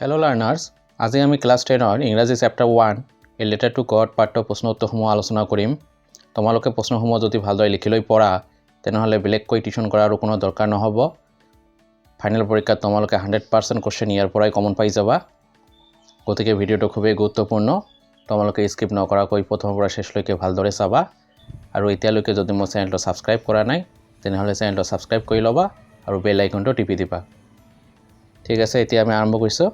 Hello learners, আজি আমি class 10 ইংৰাজী chapter 1 a letter to God পাৰ্টৰ প্ৰশ্ন উত্তৰসমূহ আলোচনা কৰিম। তোমালোকে প্ৰশ্নসমূহ যদি ভালদৰে লিখি লৈ পঢ়া তেনেহলে বেলেগকৈ টিউচন কৰাৰ কোনো দৰকাৰ নহব। ফাইনেল পৰীক্ষাত তোমালোকে 100% কোৱেশ্চন ইয়াৰ পৰাই কমন পাই যাবা। গতিকে ভিডিঅটো খুবেই গুৰুত্বপূৰ্ণ। তোমালোকে স্কিপ নকৰাকৈ প্ৰথমৰ পৰা শেষলৈকে ভালদৰে চাবা আৰু এতিয়ালৈকে যদি মোৰ চেনেলটো সাবস্ক্ৰাইব কৰা নাই তেনেহলে চেনেলটো সাবস্ক্ৰাইব কৰি লবা আৰু বেল আইকনটো টিপি দিবা। ঠিক আছে, এতিয়া আমি আৰম্ভ কৰিছো।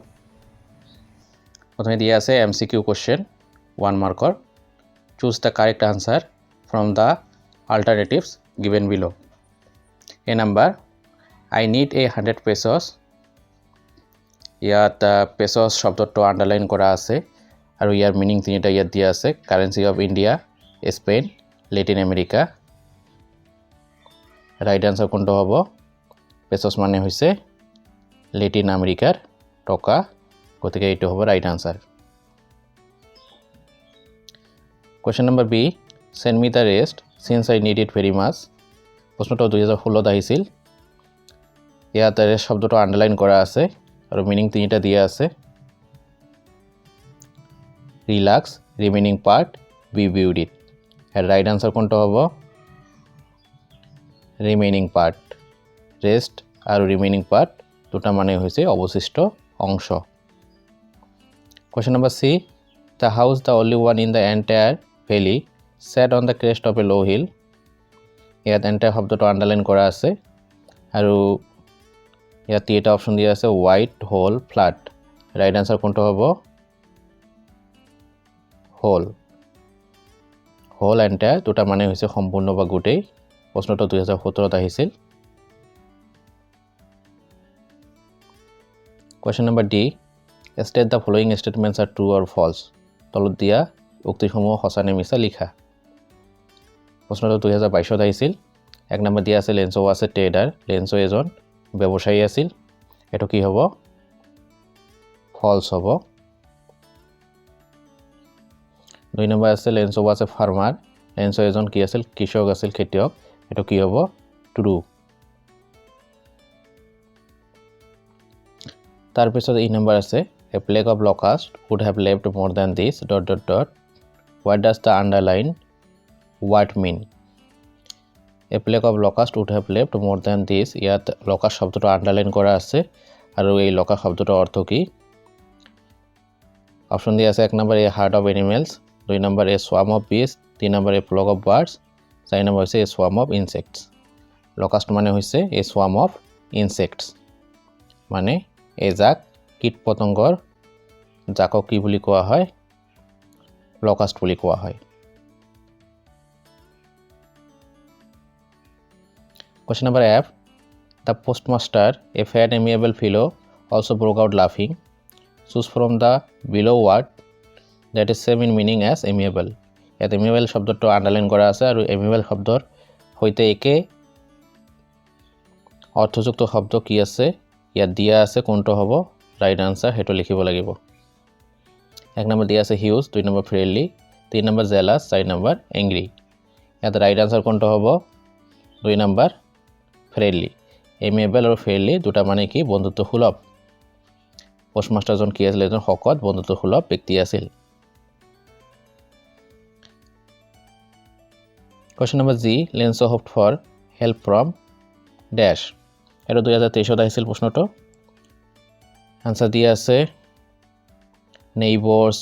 প্রথমে দিয়া আছে MCQ question 1 marker. Choose the correct answer from the alternatives given below. A number, I need a 100 pesos. ইয়াত pesos শব্দটো আন্ডারলাইন করা আছে আৰু ইয়াৰ মিনিং তিনিটা ইয়াত দিয়া আছে। Currency of India, Spain, Latin America. Right answer কোনটো হ'ব? pesos মানে হৈছে লেটিন আমেৰিকাৰ টকা, গতিকে এইটো হ'ব right answer. Question number B, send me the rest since I need it very much. প্রশ্নটো 2016 আহিছিল। ইয়াত রেস্ট শব্দটো আন্ডারলাইন করা আছে আৰু মিনিং তিনিটা দিয়া আছে। ৰিল্যাক্স, ৰিমেইনিং পাৰ্ট, বি বিউটিড। এৰ ৰাইট আনসাৰ কোনটো হ'ব? Remaining part. ৰেস্ট আৰু রিমেইনিং পার্ট দুটা মানে হৈছে অবশিষ্ট অংশ। Question number C, the house the only one in the entire valley sat on the crest of a low hill. ইয়াত entire শব্দটো আন্ডারলাইন করা আছে আৰু ইয়াত তিনিটা অপশন দিয়া আছে white, whole, flat. Right answer কোনটো হ'ব? হোল। হোল এন্টায়াৰ দুটা মানে হৈছে সম্পূৰ্ণ বা গোটেই। প্ৰশ্নটো 2017 আহিছিল। Question number D, state the following statements are true or false. তলত দিয়া উক্তিসমূহ সঁচা নে মিছা লিখা। প্ৰশ্নটো 2022 আহিছিল। এক নম্বৰ দিয়া আছে লেন্সো আছে ট্ৰেডাৰ। লেন্সো এজন ব্যৱসায়ী আছিল। এটো কি হ'ব? ফলস হ'ব। দুই নম্বৰ আছে লেন্সো আছে ফাৰ্মাৰ। লেন্সো এজন কি আছিল? কৃষক আছিল, খেতিয়ক। এটো কি হ'ব? ট্ৰু। তাৰ পিছত এই নম্বৰ আছে a plague of locust would have left more than this ... What does the underline word mean? A plague of locust would have left more than this. ইয়াত locust শব্দটো আন্ডারলাইন করা আছে আৰু এই locust শব্দটোৰ অৰ্থ কি? অপশন দিয়া আছে এক number a herd of animals, দুই number a swarm of bees, তিন number a flock of birds, চাৰি নম্বৰ হৈছে a swarm of insects. locust মানে হৈছে a swarm of insects, মানে এজাক কীট পতংগৰ জাকক কি বুলি কোৱা হয়? locust বুলি কোৱা হয়। Question number F, the postmaster, a fat amiable fellow, also broke out laughing. Choose from the below word that is same in meaning as amiable. ইয়াত amiable শব্দটো আন্ডারলাইন কৰা আছে আৰু amiable শব্দৰ সৈতে একে অৰ্থযুক্ত শব্দ কি আছে ইয়াত দিয়া আছে। কোনটো হ'ব ৰাইট আনসাৰ? হেটো লিখিব লাগিব। এক নম্বৰ দিয়া আছে হিউজ, দুই নম্বৰ ফ্ৰেন্ডলি, তিন নম্বৰ জেলাস, চাৰি নম্বৰ এংগ্ৰি। ইয়াত ৰাইট আনসাৰ কোনটো হ'ব? দুই নম্বৰ ফ্ৰেন্ডলি। এমিয়েবল আৰু ফ্ৰেন্ডলি দুটা মানে কি? বন্ধুত্বসুলভ। পোস্টমাস্টাৰজন কি আছিল? এজন শকত বন্ধুত্বসুলভ ব্যক্তি আছিল। Question number G, Lenso hoped for help from dash. এটো 2023 আহিছিল প্ৰশ্নটো। আনসাৰ দিয়া আছে neighbors,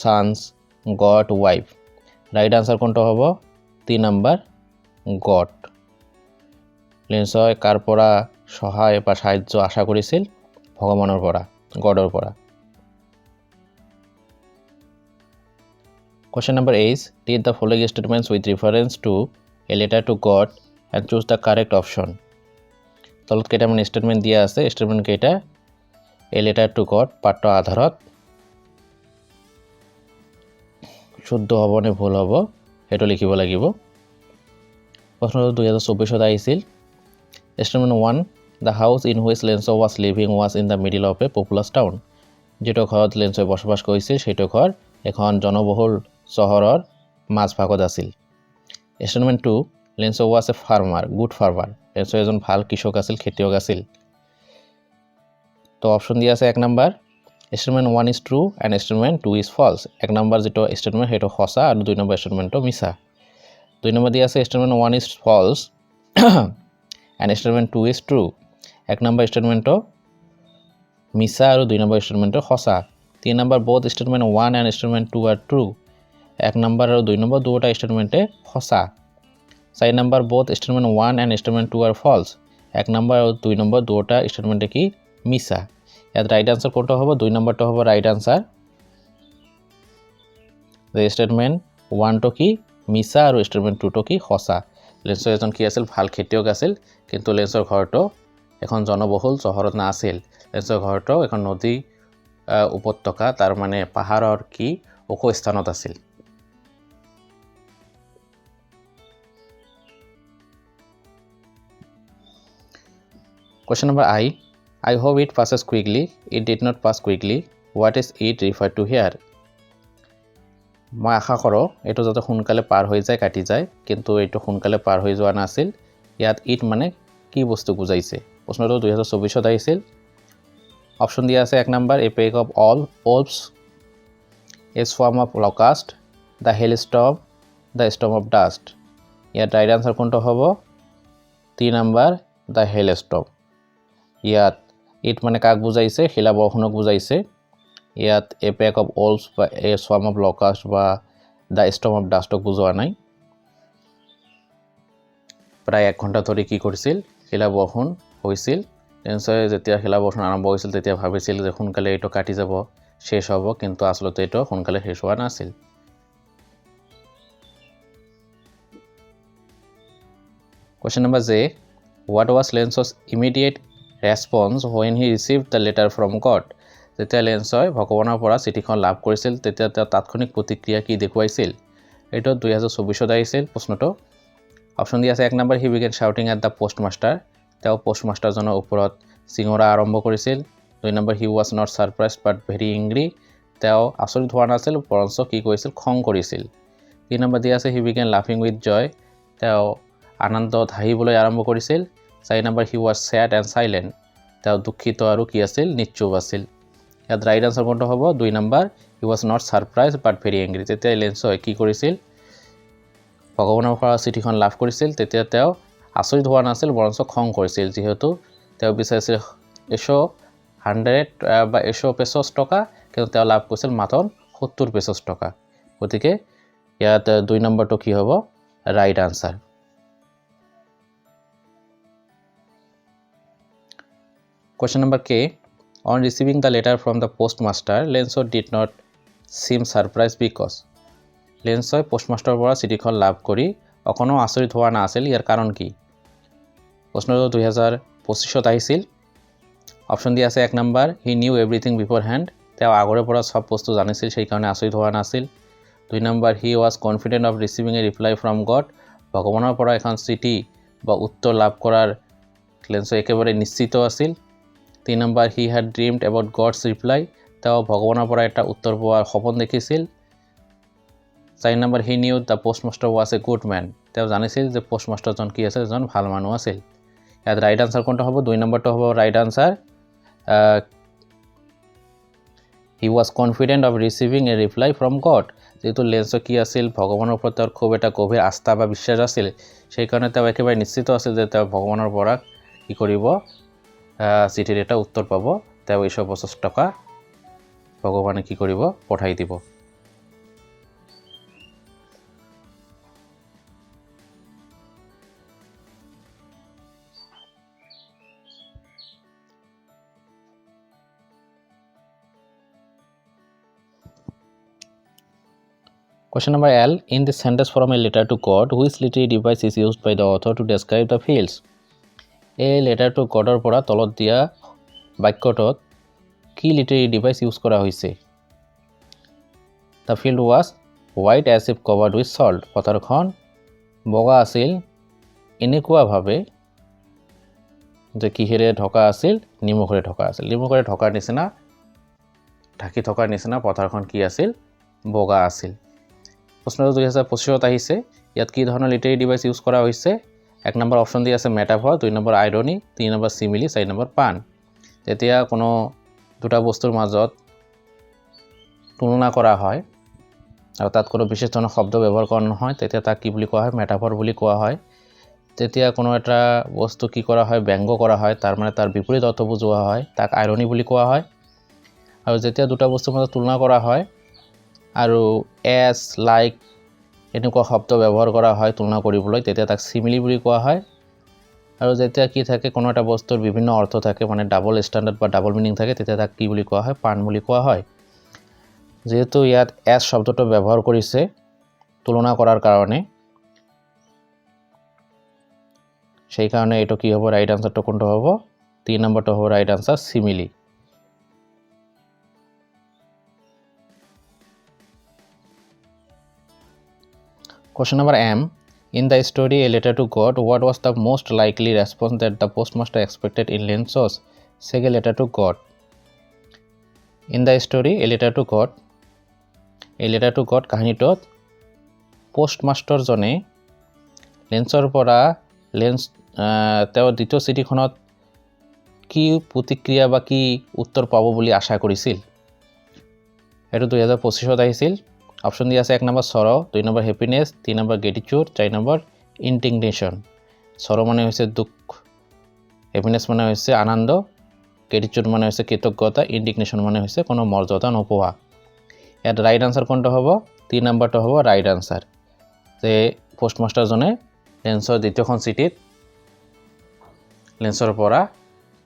sons, got, wife. Right answer কোনটো হ'ব? তিন নম্বৰ got. লেন্সই কাৰ পৰা সহায় বা সাহায্য আশা কৰিছিল? ভগৱানৰ পৰা, গডৰ পৰা। Question number H, read the following statements with reference to a letter to God and choose the correct option. তলত কেইটামান স্টেটমেন্ট দিয়া আছে। স্টেটমেন্ট কেইটা a letter to God পাঠৰ আধাৰত শুদ্ধ হ'ব নে ভুল হ'ব হেটো লিখিব লাগিব। প্ৰশ্নটো 2024 আহিছিল। Statement 1, the house in which Lenso was living was in the middle of a populous town. যেটো ঘৰত লেন্সই বসবাস কৰিছিল সেইটো ঘৰ এখন জনবহুল চহৰৰ মাজভাগত আছিল। Statement 2, Lenso was a farmer, good farmer. লেন্সো এজন ভাল কৃষক আছিল, খেতিয়ক আছিল। তো অপশ্যন দিয়া আছে 1 number statement 1 is true and statement 2 is false 1 number যেটো স্টেটমেন্ট হেটো সঁচা আৰু 2 নম্বৰ স্টেটমেন্টটো মিছা 2 নম্বৰ দিয়া আছে statement 1 is false and statement 2 is true 1 number স্টেটমেন্টটো মিছা আৰু 2 নম্বৰ স্টেটমেন্টটো সঁচা 3 number both statement 1 and statement 2 are true 1 number আৰু 2 নম্বৰ দুটা স্টেটমেন্টে সঁচা 4 number both statement 1 and statement 2 are false 1 number আৰু 2 নম্বৰ দুটা স্টেটমেন্টে কি মিছা ইয়াত রাইট আনসার কোনটা হবে 2 নম্বরটা হবে রাইট আনসার the statement 1 টো কি মিছা আৰু statement 2 টো কি সঁচা লেন্সৰ এজন কি আছিল ভাল খেতিয়ক আছিল কিন্তু লেন্সৰ ঘৰটো এখন জনবহুল চহৰত না আছিল লেন্সৰ ঘৰটো এখন নদী উপত্যকা তাৰ মানে পাহাৰৰ কি ওখ স্থানত আছিল Question number I hope it passes quickly. It did not pass quickly. What is it referred to here? মই আশা কৰো এটো যাতে সোনকালে পাৰ হৈ যায় কাটি যায় কিন্তু এটো সোনকালে পাৰ হৈ যোৱা নাছিল ইয়াত ইট মানে কি বস্তু বুজাইছে প্ৰশ্নটো 2024 ত আহিছিল অপচন দিয়া আছে 1 number a pack of all wolves a swarm of locust the hailstorm the storm of dust ইয়াত ৰাইট আনসাৰ কোনটো হ'ব 3 নম্বৰ the hailstorm ইয়াত ইট মানে কাক বুজাইছে শিলা বৰষুণক বুজাইছে ইয়াত a pack of wolves বা a swarm of locust বা the storm of dustক বুজোৱা নাই প্ৰায় 1 ঘণ্টা ধৰি কি কৰিছিল শিলা বৰষুণ হৈছিল লেন্সয়ে যেতিয়া শিলা বৰষুণ আৰম্ভ হৈছিল তেতিয়া ভাবিছিল যে সোনকালে এটো কাটি যাব শেষ হ'ব কিন্তু আসলতে এটো সোনকালে শেষ হোৱা নাছিল Question number J What was Lenso's immediate response when he received the letter from God যেতিয়া লেন্সয় ভগৱানৰ পৰা চিঠিখন লাভ কৰিছিল তেতিয়া তেওঁ তাৎক্ষণিক প্ৰতিক্ৰিয়া কি দেখুৱাইছিল এটো 2024 ত আহিছিল প্ৰশ্নটো অপচন দিয়া আছে 1 number he began shouting at the postmaster তেওঁ পোষ্টমাষ্টাৰজনৰ ওপৰত সিংহৰা আৰম্ভ কৰিছিল 2 number he was not surprised but very angry তেওঁ আচৰিত হোৱা নাছিল পৰঞ্চ কি কৰিছিল খং কৰিছিল 3 নম্বৰ দিয়া আছে he began laughing with joy তেওঁ আনন্দত হাঁহিবলৈ আৰম্ভ কৰিছিল 4 number he was sad and silent তেওঁ দুঃখিত আৰু কি আছিল নিশ্চুপ আছিল ইয়াত ৰাইট আনসাৰ কোনটো হ'ব 2 number he was not surprised but very angry তেতিয়া লেন্সয় কি কৰিছিল ভগৱানৰ পৰা চিঠিখন লাভ কৰিছিল তেতিয়া তেওঁ আচৰিত হোৱা নাছিল বৰঞ্চ খং কৰিছিল যেহেতু তেওঁ বিচাৰিছিল 100 বা 100 পেছস টকা কিন্তু তেওঁ লাভ কৰিছিল মাত্ৰ 70 পেছস টকা গতিকে ইয়াত 2 নম্বৰটো কি হ'ব right answer Question number K On receiving the letter from the postmaster Lenso did not seem surprised because লেন্সয় পোষ্টমাষ্টাৰৰ পৰা চিঠিখন লাভ কৰি অকনো আচৰিত হোৱা নাছিল ইয়াৰ কাৰণ কি প্ৰশ্নটো 2025 ত আহিছিল অপচন দিয়া আছে 1 number he knew everything beforehand তেওঁ আগৰে পৰা সব বস্তু জানিছিল সেই কাৰণে আচৰিত হোৱা নাছিল 2 number he was confident of receiving a reply from God ভগৱানৰ পৰা এখন চিঠি বা উত্তৰ লাভ কৰাৰ লেন্সয় একেবাৰে নিশ্চিত আছিল 3 number he had dreamed about God's reply তেওঁ ভগৱানৰ পৰা এটা উত্তৰ পোৱাৰ সপোন দেখিছিল 4 number he knew the postmaster was a good man তেওঁ জানিছিল যে পোষ্টমাষ্টাৰজন কি আছিল এজন ভাল মানুহ আছিল ইয়াত ৰাইট আনসাৰ কোনটো হ'ব 2 নম্বৰটো হ'ব right answer he was confident of receiving a reply from God যেহেতু লেন্সো কি আছিল ভগৱানৰ ওপৰত তেওঁৰ খুব এটা গভীৰ আস্থা বা বিশ্বাস আছিল সেই কাৰণে তেওঁ একেবাৰে নিশ্চিত আছিল যে তেওঁ ভগৱানৰ পৰা কি কৰিব চিঠিৰ এটা উত্তৰ পাব তেওঁ 150 টকা ভগৱানে কি কৰিব পঠাই দিব Question number L in the sentence from a letter to God which literary device is used by the author to describe the fields a letter to Godৰ পৰা তলত দিয়া বাক্যটোত কি লিটাৰী ডিভাইস ইউজ কৰা হৈছে The field was white as if covered with salt পথাৰখন বগা আছিল এনেকুৱা ভাবে যে কিহেৰে ঢকা আছিল নিমখৰে ঢকা আছিল নিমখৰে ঢকাৰ নিচিনা ঢাকি থকাৰ নিচিনা পথাৰখন কি আছিল বগা আছিল প্ৰশ্নটো 2025 ত আহিছে ইয়াত কি ধৰণৰ লিটাৰী ডিভাইস ইউজ কৰা হৈছে 1 নম্বৰ অপচন দি আছে মেটাফৰ 2 নম্বৰ আইৰনি 3 নম্বৰ সিমিলি 4 নম্বৰ পান যেতিয়া কোনো দুটা বস্তুৰ মাজত তুলনা কৰা হয় আৰু তাত কোনো বিশেষ ধৰণৰ শব্দ ব্যৱহাৰ কৰা নহয় তেতিয়া তাক কি বুলি কোৱা হয় মেটাফৰ বুলি কোৱা হয় তেতিয়া কোনো এটা বস্তু কি কৰা হয় ব্যংগ কৰা হয় তাৰ মানে তাৰ বিপৰীত অৰ্থ বুজোৱা হয় তাক আইৰনি বুলি কোৱা হয় আৰু যেতিয়া দুটা বস্তুৰ মাজত তুলনা কৰা হয় আৰু এজ লাইক এনেকুৱা শব্দ ব্যৱহাৰ কৰা হয় তুলনা কৰিবলৈ তেতিয়া তাক সিমিলি বুলি কোৱা হয় আৰু যেতিয়া কি থাকে কোনো এটা বস্তুৰ বিভিন্ন অৰ্থ থাকে মানে ডাবল ষ্টেণ্ডাৰ্ড বা ডাবল মিনিং থাকে তেতিয়া তাক কি বুলি কোৱা হয় পান বুলি কোৱা হয় যেহেতু ইয়াত এজ শব্দটো ব্যৱহাৰ কৰিছে তুলনা কৰাৰ কাৰণে সেই কারণে এটা কি হবে রাইট আনসারটা কোনটা হবে 3 নম্বরটা হবে right answer simile Question number M. In the story A Letter to God, what was the most likely response that the postmaster expected in Lenso's second letter to God? In the story A Letter to God, A Letter to God কাহিনীটোত postmaster জনে লেন্সৰ পৰা তেওঁ দ্বিতীয় চিঠিখনত কি প্ৰতিক্ৰিয়া বা কি উত্তৰ পাব বুলি আশা কৰিছিল এটো 2025ত আহিছিল অপশন দিয়া আছে 1 নম্বৰ সৰহ 2 নম্বৰ হ্যাপিনেস 3 নম্বৰ গ্ৰেটিটিউড 4 নম্বৰ ইন্ডিগনেশন সৰহ মানে হৈছে দুখ হ্যাপিনেস মানে হৈছে আনন্দ গ্ৰেটিটিউড মানে হৈছে কৃতজ্ঞতা ইন্ডিগনেশন মানে হৈছে কোনো মৰ্যাদা নোপোৱা ইয়াত ৰাইট আনসাৰ কোনটা হ'ব 3 নম্বৰটো হ'ব ৰাইট আনসাৰ যে পোষ্টমাষ্টাৰ জনে লেন্সৰ দ্বিতীয়খন চিঠিত লেন্সৰ পৰা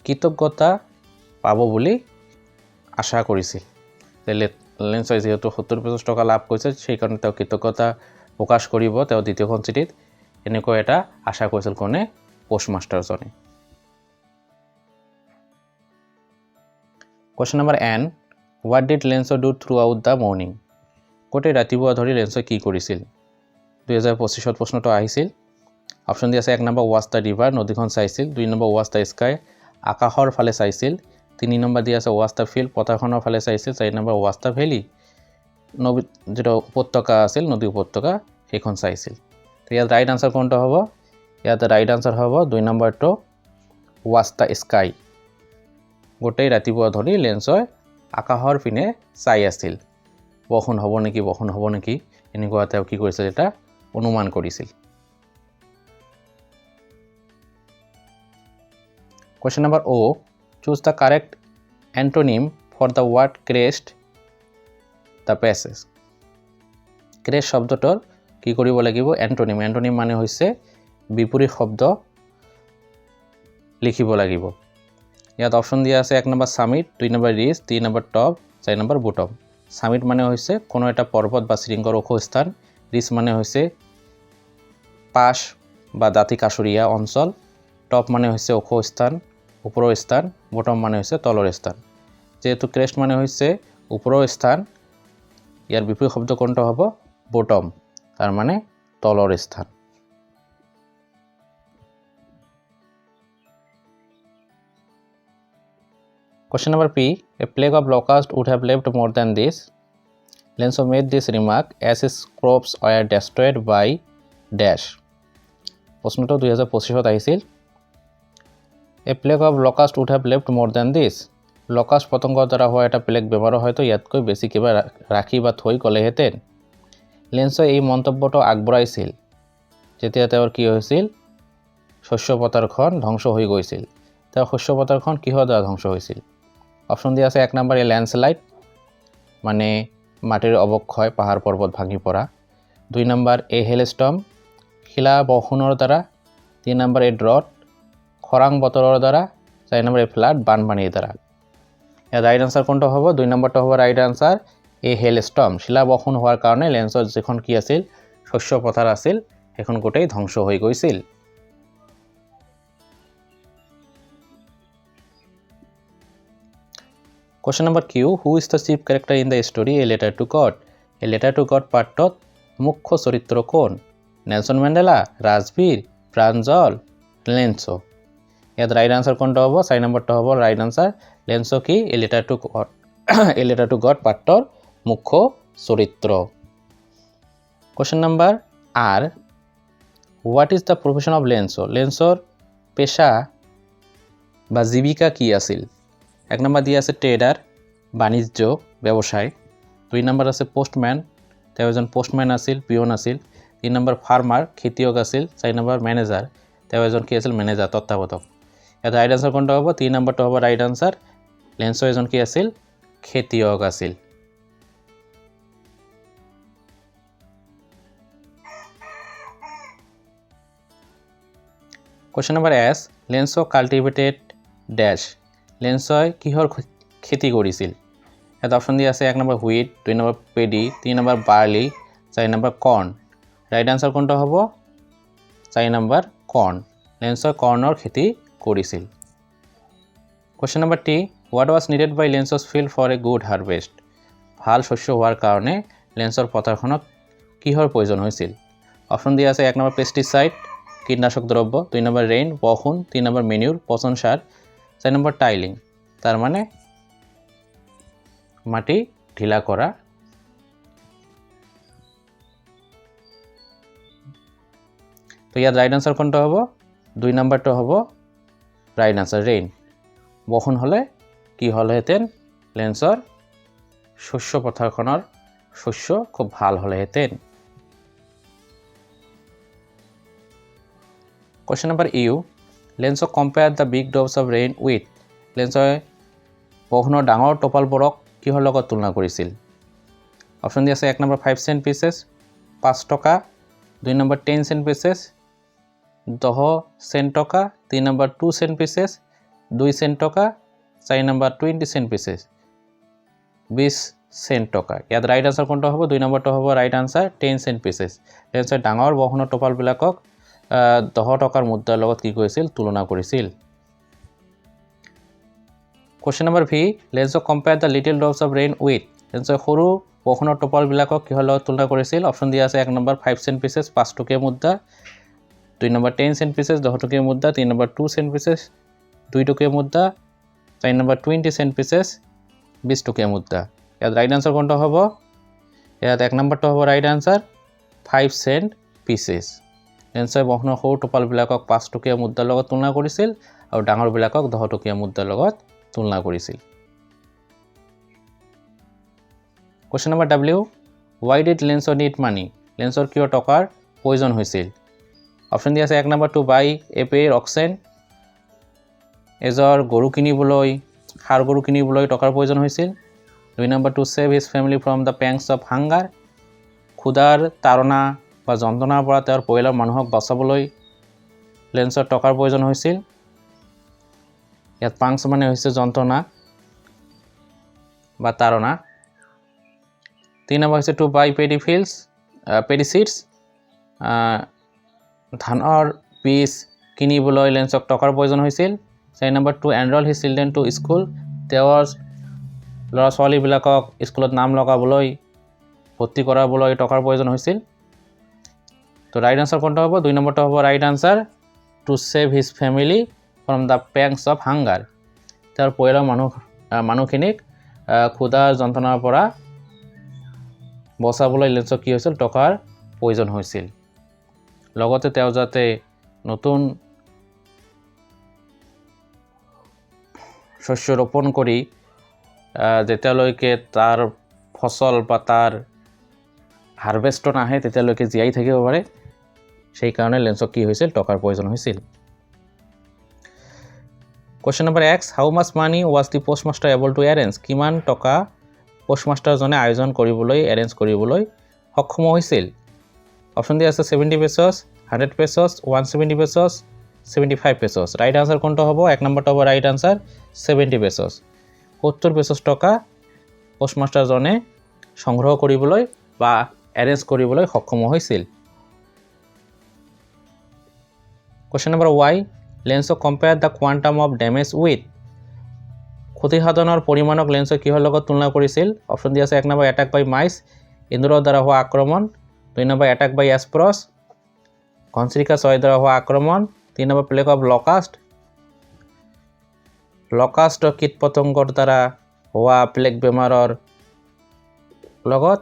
কৃতজ্ঞতা পাব বুলি আশা কৰিছিল লেন্সই যেহেতু 70 টকা লাভ কৰিছে সেই কাৰণে তেওঁ কৃতজ্ঞতা প্ৰকাশ কৰিব তেওঁ দ্বিতীয়খন চিঠিত এনেকৈ এটা আশা কৰিছিল কোনে পোষ্টমাষ্টাৰ জনে Question number N. What did Lenso do throughout the morning? গোটেই ৰাতিপুৱা ধৰি লেন্সই কি কৰিছিল 2025ত প্ৰশ্নটো আহিছিল অপশন দিয়া আছে 1 নম্বৰ ওয়াচ দা ৰিভাৰ নদীখন চাইছিল 2 নম্বৰ ওয়াচ দা স্কাই আকাশৰ ফালে চাইছিল 3 নম্বৰ দিয়া আছে ওয়াচ দা ফিল্ড পথাৰখনৰ ফালে চাইছিল 4 নম্বৰ ওয়াচ দা ভেলি যেটা উপত্যকা আছিল নদী উপত্যকা সেইখন চাইছিল তো ইয়াত ৰাইট আনসাৰ কোনটা হ'ব ইয়াত ৰাইট আনসাৰ হ'ব 2 নম্বৰটো ওয়াচ দা স্কাই গোটেই ৰাতিপুৱা ধৰি লেন্সই আকাশৰ পিনে চাই আছিল বৰষুণ হ'ব নেকি এনেকুৱা তেওঁ কি কৰিছিল এটা অনুমান কৰিছিল Question number O. Choose the correct antonym for the word crest the passage. Crest শব্দটোৰ কি কৰিব লাগিব antonym মানে হৈছে বিপৰীত শব্দ লিখিব লাগিব ইয়াত অপশন দিয়া আছে 1 number summit 2 number ridge 3 number top 4 number bottom summit মানে হৈছে কোনো এটা পৰ্বত বা শৃংগৰ ওখ স্থান ৰিজ মানে হৈছে পাশ বা দাঁতি কাষৰীয়া অঞ্চল টপ মানে হৈছে ওখ স্থান উপৰৰ স্থান বটম মানে হৈছে তলৰ স্থান যেহেতু ক্ৰেষ্ট মানে হৈছে উপৰৰ স্থান ইয়াৰ বিপৰীত শব্দ কোনটা হ'ব বটম তাৰ মানে তলৰ স্থান Question number P. A plague of locusts would have left more than this. Lenso made this remark as his crops were destroyed by dash. প্ৰশ্নটো 2025ত আহিছিল A plague of locusts would have left more than this. Locust পতংগৰ দ্বাৰা হোৱা এটা plague বেমাৰ হয়তো ইয়াতকৈ বেছি কিবা ৰাখি বা থৈ গলেহেঁতেন লেন্সই এই মন্তব্যটো আগবঢ়াইছিল যেতিয়া তেওঁৰ কি হৈছিল শস্য পথাৰখন ধ্বংস হৈ গৈছিল তেওঁৰ শস্য পথাৰখন কিহৰ দ্বাৰা ধ্বংস হৈছিল অপশন দিয়া আছে 1 নম্বৰ এ ল্যান্ডস্লাইড মানে মাটিৰ অৱক্ষয় পাহাৰ পৰ্বত ভাঙি পৰা 2 নম্বৰ এ হেলস্টৰ্ম শিলা বৰষুণৰ দ্বাৰা 3 নম্বৰ এ ড্ৰট খৰাং বতৰৰ দ্বাৰা 4 নম্বৰ এ ফ্লাড বানপানীৰ দ্বাৰা ইয়াৰ ৰাইট আনসাৰ কোনটা হ'ব 2 নম্বৰটো হ'ব ৰাইট আনসাৰ এ হেলস্টৰ্ম শিলা বৰষুণ হোৱাৰ কাৰণে লেন্সৰ যিখন কি আছিল শস্য পথাৰ আছিল এখন গোটেই ধ্বংস হৈ গৈছিল Question number Q. Who is the chief character in the story A Letter to God? A Letter to God পাঠত মুখ্য চৰিত্ৰ কোন নেলসন ম্যান্ডেলা ৰাজবীৰ প্ৰাঞ্জল লেন্সো ইয়াত ৰাইট আনসাৰ কোনটা হ'ব 4 নম্বৰটো হ'ব রাইট আনসার লেন্সো কি A Letter to God A Letter to God পাঠৰ মুখ্য চৰিত্ৰ Question number R. What is the profession of Lenso? লেন্সৰ পেশা বা জীৱিকা কি আছিল 1 নম্বৰ দিয়া আছে ট্ৰেডাৰ বাণিজ্য ব্যৱসায় 2 নম্বৰ আছে পোষ্টম্যান তেওঁ এজন পোষ্টম্যান আছিল পিয়ন আছিল 3 নম্বৰ ফাৰ্মাৰ খেতিয়ক আছিল 4 নম্বৰ ম্যানেজাৰ তেওঁ এজন কি আছিল ম্যানেজাৰ তত্ত্বাৱধায়ক এটা ৰাইট আনসাৰ কোনটো হ'ব 3 নম্বৰটো হ'ব ৰাইট আনসাৰ লেন্স এজন কি আছিল খেতিয়ক আছিল Question number S. Lenso cultivated dash. Lensoy কিহৰ খেতি কৰিছিল? এটা অপচন দিয়া আছে 1 number wheat 2 number paddy 3 number barley 4 number corn right answer কোনটো হ'ব 4 নম্বৰ কৰ্ন লেন্সই কৰ্নৰ খেতি কৰিছিল Question number T. What was needed by Lenso's field for a good harvest? ভাল শস্য হোৱাৰ কাৰণে লেন্সৰ পথাৰখনত কিহৰ প্ৰয়োজন হৈছিল? অপচন দিয়া আছে 1 নম্বৰ পেস্টিসাইড কীটনাশক দ্রব্য 2 নম্বর রেইন বহন 3 নম্বর ম্যানিউর পচন সার 4 নম্বর টাইলিং তার মানে মাটি ঢিলা করা তো ইয়াত রাইট আনসার কোনটা হবে 2 নম্বরটা হবে রাইট আনসার রেইন বহন হলে কি হলে হেতেন লেন্সর শস্য পথাৰখনৰ শস্য খুব ভাল হলে হেতেন Question number U. Lenso compared the big drops of rain with. Lenso বৰষুণৰ ডাঙৰ টপালবোৰক কিহৰ লগত তুলনা কৰিছিল? অপচন দিয়া আছে 1 নম্বৰ 5 cent pieces 5 টকা 2 নম্বৰ 10 cent pieces 10 cent টকা 3 নম্বৰ 2 cent pieces 2 cent টকা 4 নম্বৰ 20 cent pieces 20 cent টকা ইয়াত ৰাইট আনসাৰ কোনটো হ'ব 2 নম্বৰটো হ'ব ৰাইট আনসাৰ 10 cent pieces লেন্সৰ ডাঙৰ বৰষুণৰ টপালবিলাকক 10 টকাৰ মুদ্ৰাৰ লগত কি কৰিছিল তুলনা কৰিছিল Question number V Lenso compare the little drops of rain with Lenso সৰু বৰষুণৰ টপালবিলাকক কিহৰ লগত তুলনা কৰিছিল অপচন দিয়া আছে 1 নম্বৰ 5 cent pieces 5 টকীয়া মুদ্ৰা 2 নম্বৰ 10 cent pieces 10 টকীয়া মুদ্ৰা 3 নম্বৰ 2 cent pieces 2 টকীয়া মুদ্ৰা 4 নম্বৰ 20 cent pieces 20 টকীয়া মুদ্ৰা ইয়াত ৰাইট আনসাৰ কোনটো হ'ব ইয়াত 1 নম্বৰটো হ'ব ৰাইট আনসাৰ 5 cent pieces লেন্সই বহনৰ সৰু টপালবিলাকক 5 টকীয়া মুদ্ৰাৰ লগত তুলনা কৰিছিল আৰু ডাঙৰবিলাকক 10 টকীয়া মুদ্ৰাৰ লগত তুলনা কৰিছিল Question number W Why did Lenso need money লেন্সৰ কিয় টকাৰ প্ৰয়োজন হৈছিল অপচন দিয়া আছে 1 নম্বৰ to buy a pair oxen এজৰ গৰু কিনিবলৈ সাৰ গৰু কিনিবলৈ টকাৰ প্ৰয়োজন হৈছিল 2 নম্বৰ to save his family from the pangs of hunger খুদাৰ তাৰণা বা যন্ত্ৰণাৰ পৰা তেওঁৰ পৰিয়ালৰ মানুহক বচাবলৈ লেন্সৰ টকাৰ প্ৰয়োজন হৈছিল ইয়াত পাংছ মানে হৈছে যন্ত্ৰণা বা তাৰণা 3 নম্বৰ হৈছে to buy paddy fields paddy seeds ধানৰ বীজ কিনিবলৈ লেন্সক টকাৰ প্ৰয়োজন হৈছিল 4 নম্বৰ to enroll his children to school তেওঁৰ ল'ৰা ছোৱালীবিলাকক স্কুলত নাম লগাবলৈ ভৰ্তি কৰাবলৈ টকাৰ প্ৰয়োজন হৈছিল তো রাইট আনসার কোনটা হবে 2 নম্বরটা হবে right answer to save his family from the pangs of hunger তার পৰিয়ালৰ মানুহখিনিক ক্ষুধাৰ যন্ত্ৰণাৰ পৰা বচাবলৈ লেন্সক কি হৈছিল টকাৰ প্ৰয়োজন হৈছিল লগতে তেওঁ যাতে নতুন শস্য ৰোপণ কৰি যেতিয়ালৈকে তাৰ ফসল বা তাৰ হাৰভেস্ট নাহে তেতিয়ালৈকে জীয়াই থাকিব পাৰে সেই কাৰণে লেন্সক কি হৈছিল টকাৰ প্ৰয়োজন হৈছিল Question number X How much money was the postmaster able to arrange কিমান টকা পোষ্টমাষ্টাৰ জনে আয়োজন কৰিবলৈ এৰেঞ্জ কৰিবলৈ সক্ষম হৈছিল অপচন দিয়া আছে 70 pesos 100 pesos 170 pesos 75 pesos right answer কোনটো হ'ব 1 নম্বৰটো হ'ব ৰাইট আনসাৰ 70 pesos 70 pesos টকা পোষ্টমাষ্টাৰ জনে সংগ্ৰহ কৰিবলৈ বা এৰেঞ্জ কৰিবলৈ সক্ষম হৈছিল Question number Y Lenso compare the quantum of damage with ক্ষতিসাধনৰ পৰিমাণক লেন্সে কিহৰ লগত তুলনা কৰিছিল অপচন দিয়া আছে 1 নম্বৰ অ্যাটাক বাই মাইস ইন্দুৰৰ দ্বাৰা হোৱা আক্ৰমণ 2 নম্বৰ অ্যাটাক বাই এস্প্ৰছ ঘনচিৰিকা চৰাইৰ দ্বাৰা হোৱা আক্ৰমণ 3 নম্বৰ প্লেগ অফ লকাষ্ট কীট পতংগৰ দ্বাৰা হোৱা প্লেগ বেমাৰৰ লগত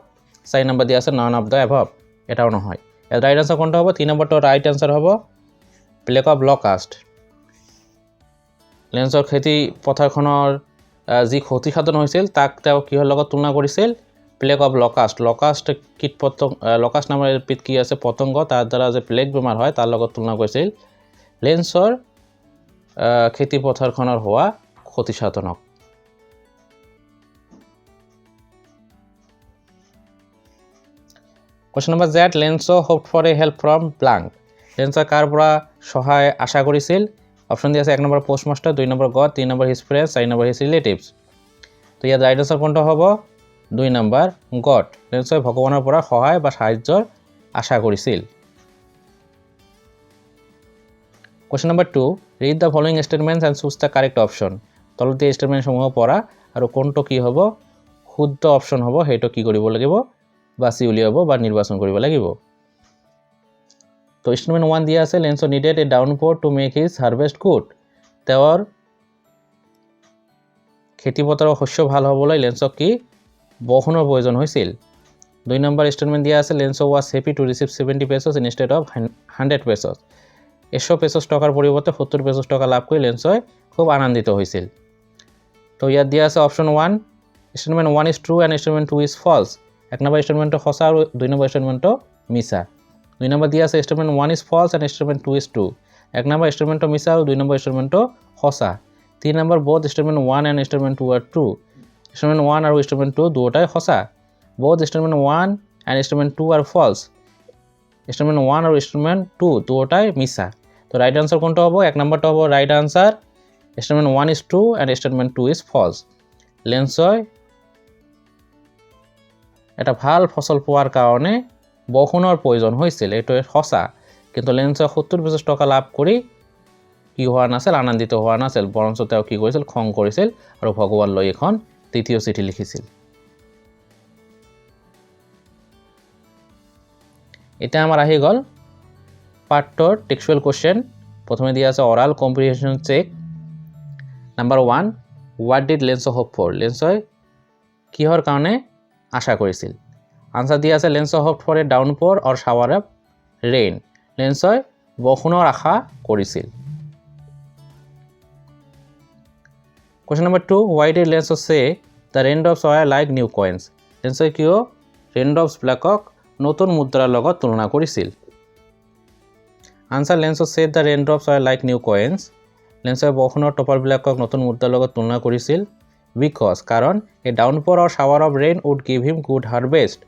4 নম্বৰ দিয়া আছে নন অফ দ্য এভব এটাও নহয় এর রাইট আনসার কোনটা হবে 3 নম্বরটো রাইট আনসার হবে প্লেগ অফ লকাষ্ট লেন্সৰ খেতি পথাৰখনৰ যি ক্ষতিসাধন হৈছিল তাক তেওঁ কিহৰ লগত তুলনা কৰিছিল প্লেগ অফ লকাষ্ট কীট পতংগ লকাষ্ট নামৰ এবিধ কি আছে পতংগ তাৰ দ্বাৰা যে প্লেগ বেমাৰ হয় তাৰ লগত তুলনা কৰিছিল লেন্সৰ খেতি পথাৰখনৰ হোৱা ক্ষতিসাধনক Question number Z Lenzo hoped for a help from blank লেন্সৰ কাৰ পৰা সহায় আশা কৰিছিল অপচন দিয়া আছে 1 নম্বৰ পোষ্টমাস্টাৰ 2 নম্বৰ গড 3 নম্বৰ হিজ ফ্ৰেন্ডছ 4 নম্বৰ হিজ ৰিলেটিভছ তো ইয়াত ৰাইট আনসাৰ কোনটো হ'ব 2 নম্বৰ গড লেন্সই ভগৱানৰ পৰা সহায় বা সাহায্যৰ আশা কৰিছিল Question number 2 read the following statements and choose the correct option তলতে স্টেটমেন্ট সমূহ পঢ়া আৰু কোনটো কি হ'ব শুদ্ধ অপচন হ'ব হেটো কি কৰিব লাগিব বাছি উলিয়াব বা নিৰ্বাচন কৰিব লাগিব তো স্টেটমেন্ট 1 দিয়া আছে লেন্সো needed a downpour to make his harvest good তেওঁৰ খেতিপথাৰৰ শস্য ভাল হ'বলৈ লেন্সক কি বৰষুণৰ প্ৰয়োজন হৈছিল 2 নম্বৰ স্টেটমেন্ট দিয়া আছে লেন্সো was happy to receive 70 pesos instead of 100 pesos 100 pesos টকাৰ পৰিৱৰ্তে 70 pesos টকা লাভ কৰি লেন্সই খুব আনন্দিত হৈছিল তো ইয়াত দিয়া আছে option 1 statement 1 is true and statement 2 is false এক নম্বৰ স্টেটমেন্টটো সঁচা আৰু 2 নম্বৰ স্টেটমেন্টটো মিছা 2 নম্বৰ দিয়া আছে statement 1 is false and statement 2 is true এক নম্বৰ স্টেটমেন্টটো মিছা আৰু 2 নম্বৰ স্টেটমেন্টটো সঁচা 3 number both statement 1 and statement 2 are true statement 1 আৰু statement 2 দুয়োটাই সঁচা both statement 1 and statement 2 are false statement 1 আৰু statement 2 দুয়োটাই মিছা তো ৰাইট আনসাৰ কোনটো হ'ব এক নম্বৰটো হ'ব right answer statement 1 is true and statement 2 is false লেন্সই এটা ভাল ফসল পোৱাৰ কাৰণে বৰষুণৰ প্ৰয়োজন হৈছিল এটো সঁচা কিন্তু লেন্সই 70 pesos টকা লাভ কৰি কি হোৱা নাছিল আনন্দিত হোৱা নাছিল বৰঞ্চ তেওঁ কি কৰিছিল খং কৰিছিল আৰু ভগৱানলৈ এখন তৃতীয় চিঠি লিখিছিল এটা আমাৰ আহি গল পাৰ্টৰ টেক্সচুৱেল কোৱেশ্চন প্ৰথমে দিয়া আছে oral comprehension check number 1 what did Lencho hope for লেন্সই কিহৰ কাৰণে আশা কৰিছিল আনসাৰ দিয়া আছে Lencho hope for a downpour or shower of rain লেন্সই বৰষুণৰ আশা কৰিছিল question number 2 why did Lenso say the raindrops were like new coins লেন্সই কিয় raindrops ব্ল্যাকক নতুন মুদ্ৰাৰ লগত তুলনা কৰিছিল answer লেন্সো said the raindrops were like new coins লেন্সই বৰষুণৰ টপাৰ ব্ল্যাকক নতুন মুদ্ৰাৰ লগত তুলনা কৰিছিল because কাৰণ a downpour or shower of rain would give him good harvest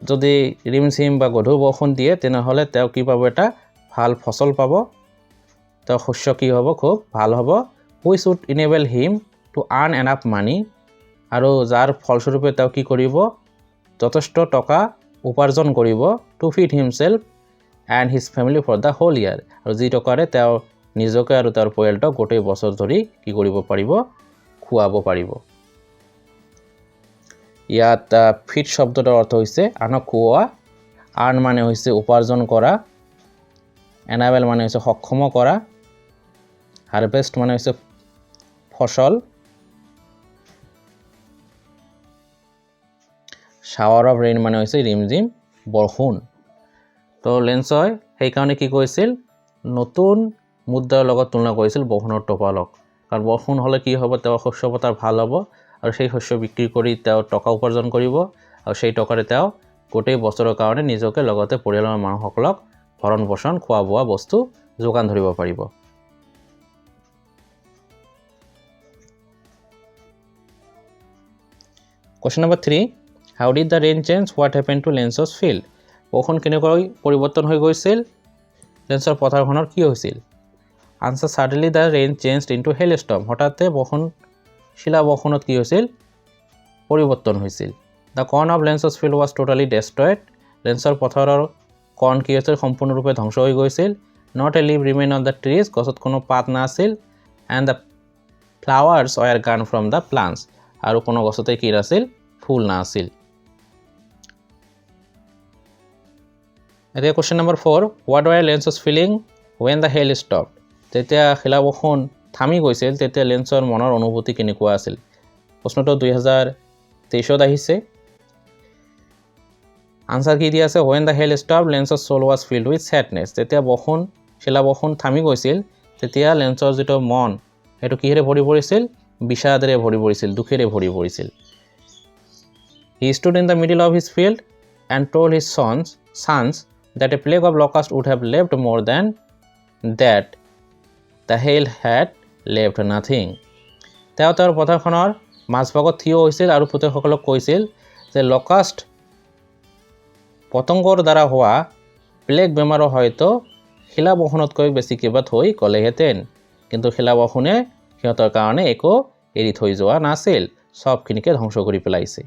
যদি ৰিমঝিম বা গধুৰ বৰষুণ দিয়ে তেনেহলে তেওঁ কি পাব এটা ভাল ফসল পাব তো শস্য কি হ'ব খুব ভাল হ'ব which would enable him to earn enough money আৰু যাৰ ফলস্বৰূপে তেওঁ কি কৰিব যথেষ্ট টকা উপাৰ্জন কৰিব to feed himself and his family for the whole year আৰু যি টকাৰে তেওঁ নিজকে আৰু তাৰ পৰিয়ালটোক গোটেই বছৰ ধৰি কি কৰিব পাৰিব খুৱাব পাৰিব ইয়াত ফিট শব্দটোৰ অৰ্থ হৈছে আনক খুওৱা আৰ্ন মানে হৈছে উপাৰ্জন কৰা এনাবেল মানে হৈছে সক্ষম কৰা হাৰভেস্ট মানে হৈছে ফসল শাৱাৰ অফ ৰেইন মানে হৈছে ৰিমঝিম বৰষুণ তো লেন্সই সেই কাৰণে কি কৈছিল নতুন মুদ্ৰাৰ লগত তুলনা কৰিছিল বৰষুণৰ টপালক কাৰণ বৰষুণ হলে কি হ'ব তেওঁ শস্য পথাৰ ভাল হ'ব আৰু সেই শস্য বিক্ৰী কৰি তেওঁ টকা উপাৰ্জন কৰিব আৰু সেই টকাৰে তেওঁ গোটেই বছৰৰ কাৰণে নিজকে লগতে পৰিয়ালৰ মানুহসকলক ভৰণ পোষণ খোৱা বোৱা বস্তু যোগান ধৰিব পাৰিব Question number 3 How did the rain change what happened to Lenso's field বৰষুণ কেনেকৈ পৰিৱৰ্তন হৈ গৈছিল লেন্সৰ পথাৰখনৰ কি হৈছিল answer suddenly the rain changed into hailstorm হঠাতে বৰষুণ শিলা বৰষুণত কি হৈছিল পৰিৱৰ্তন হৈছিল the corn of Lenso's field was totally destroyed লেন্সৰ পথাৰৰ কৰ্ণ কি হৈছিল সম্পূৰ্ণৰূপে ধ্বংস হৈ গৈছিল not a leaf remained on the trees গছত কোনো পাত নাছিল and the flowers were gone from the plants আৰু কোনো গছতে কি নাছিল ফুল নাছিল এতিয়া question number 4 what were Lenso's feeling when the hail stopped তেতিয়া শিলা বৰষুণ থামি গৈছিল তেতিয়া লেন্সৰ মনৰ অনুভূতি কেনেকুৱা আছিল প্ৰশ্নটো 2023 আহিছে আনসাৰ কি দিয়া আছে when the hail stopped Lenso's soul was filled with sadness তেতিয়া বৰষুণ শিলা বৰষুণ থামি গৈছিল তেতিয়া লেন্সৰ যেটো মন হেতু কিহেৰে ভৰি পৰিছিল বিষাদেৰে ভৰি পৰিছিল, দুখেৰে ভৰি পৰিছিল। He stood in the middle of his field and told his sons that a plague of locusts would have left more than that the hail had left nothing. তেওঁ তেওঁৰ পথাৰখনৰ মাজভাগত থিয় হৈছিল আৰু পুত্ৰসকলক কৈছিল যে লকাষ্ট পতংগৰ দ্বাৰা হোৱা প্লেগ বেমাৰৰ হয়তো শিলাবৰষুণতকৈ বেছি কিবা থৈ গ'লেহেঁতেন, কিন্তু শিলাবৰষুণে সিহঁতৰ কাৰণে একো এৰি থৈ যোৱা নাছিল, সবখিনিকে ধ্বংস কৰি পেলাইছে।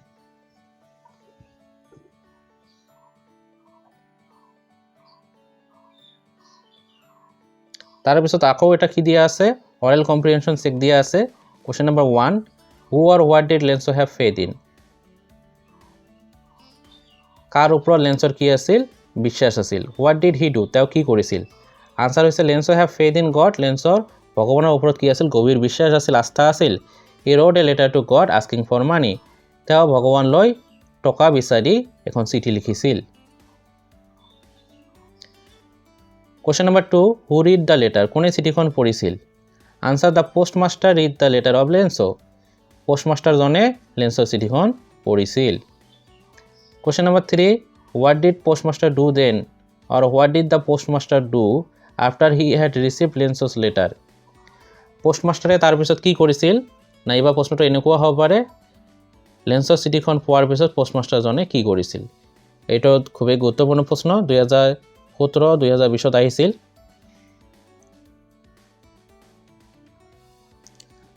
তাৰপিছত আকৌ এটা কি দিয়া আছে, অৰেল কম্প্ৰিহেনশ্যন চেক দিয়া আছে। Question number 1, who or what did Lencho have faith in? কাৰ ওপৰত লেঞ্চৰ কি আছিল? বিশ্বাস আছিল। What did he do? তেওঁ কি কৰিছিল? আনচাৰ হৈছে Lencho have faith in God. লেঞ্চৰ ভগৱানৰ ওপৰত কি আছিল? গভীৰ বিশ্বাস আছিল, আস্থা আছিল। He wrote a letter to God asking for money. তেওঁ ভগৱানলৈ টকা বিচাৰি এখন চিঠি লিখিছিল। Question number 2, who read the letter? কোনে চিঠিখন পঢ়িছিল? Answer the postmaster read the letter of Lencho'. পোষ্টমাষ্টাৰজনে লেঞ্চৰ চিঠিখন পঢ়িছিল। Question number 3, what did postmaster do then? Or what did the postmaster do after he had received Lencho's letter? পোষ্টমাষ্টাৰে তাৰপিছত কি কৰিছিল? নাইবা প্ৰশ্নটো এনেকুৱা হ'ব পাৰে, লেঞ্চৰ চিঠিখন পোৱাৰ পিছত পোষ্টমাষ্টাৰজনে কি কৰিছিল? এইটো খুবেই গুৰুত্বপূৰ্ণ প্ৰশ্ন, 2017-2020 আহিছিল।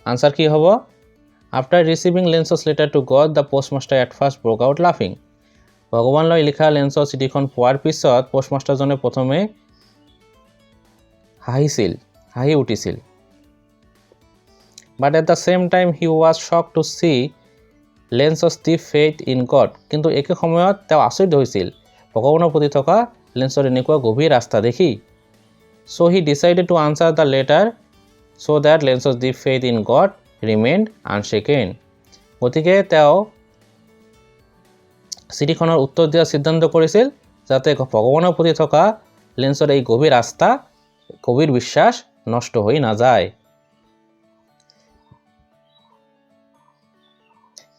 আনসাৰ কি হ'ব? After receiving Lencho's letter to God the postmaster at first broke out লাফিং। ভগৱানলৈ লিখা লেঞ্চৰ চিঠিখন পোৱাৰ পিছত পোষ্টমাষ্টাৰজনে প্ৰথমে হাঁহি উঠিছিল। But at the same time he was shock to see Lencho's deep faith in God. কিন্তু একে সময়ত তেওঁ আচৰিত হৈছিল ভগৱানৰ প্ৰতি থকা লেঞ্চৰ এনেকুৱা গভীৰ আস্থা দেখি। So' he decided to answer the letter so' that Lencho's deep faith in God remained unshaken. গতিকে তেওঁ চিঠিখনৰ উত্তৰ দিয়াৰ সিদ্ধান্ত কৰিছিল যাতে ভগৱানৰ প্ৰতি থকা লেঞ্চৰ এই গভীৰ আস্থা, গভীৰ বিশ্বাস নষ্ট হৈ নাযায়।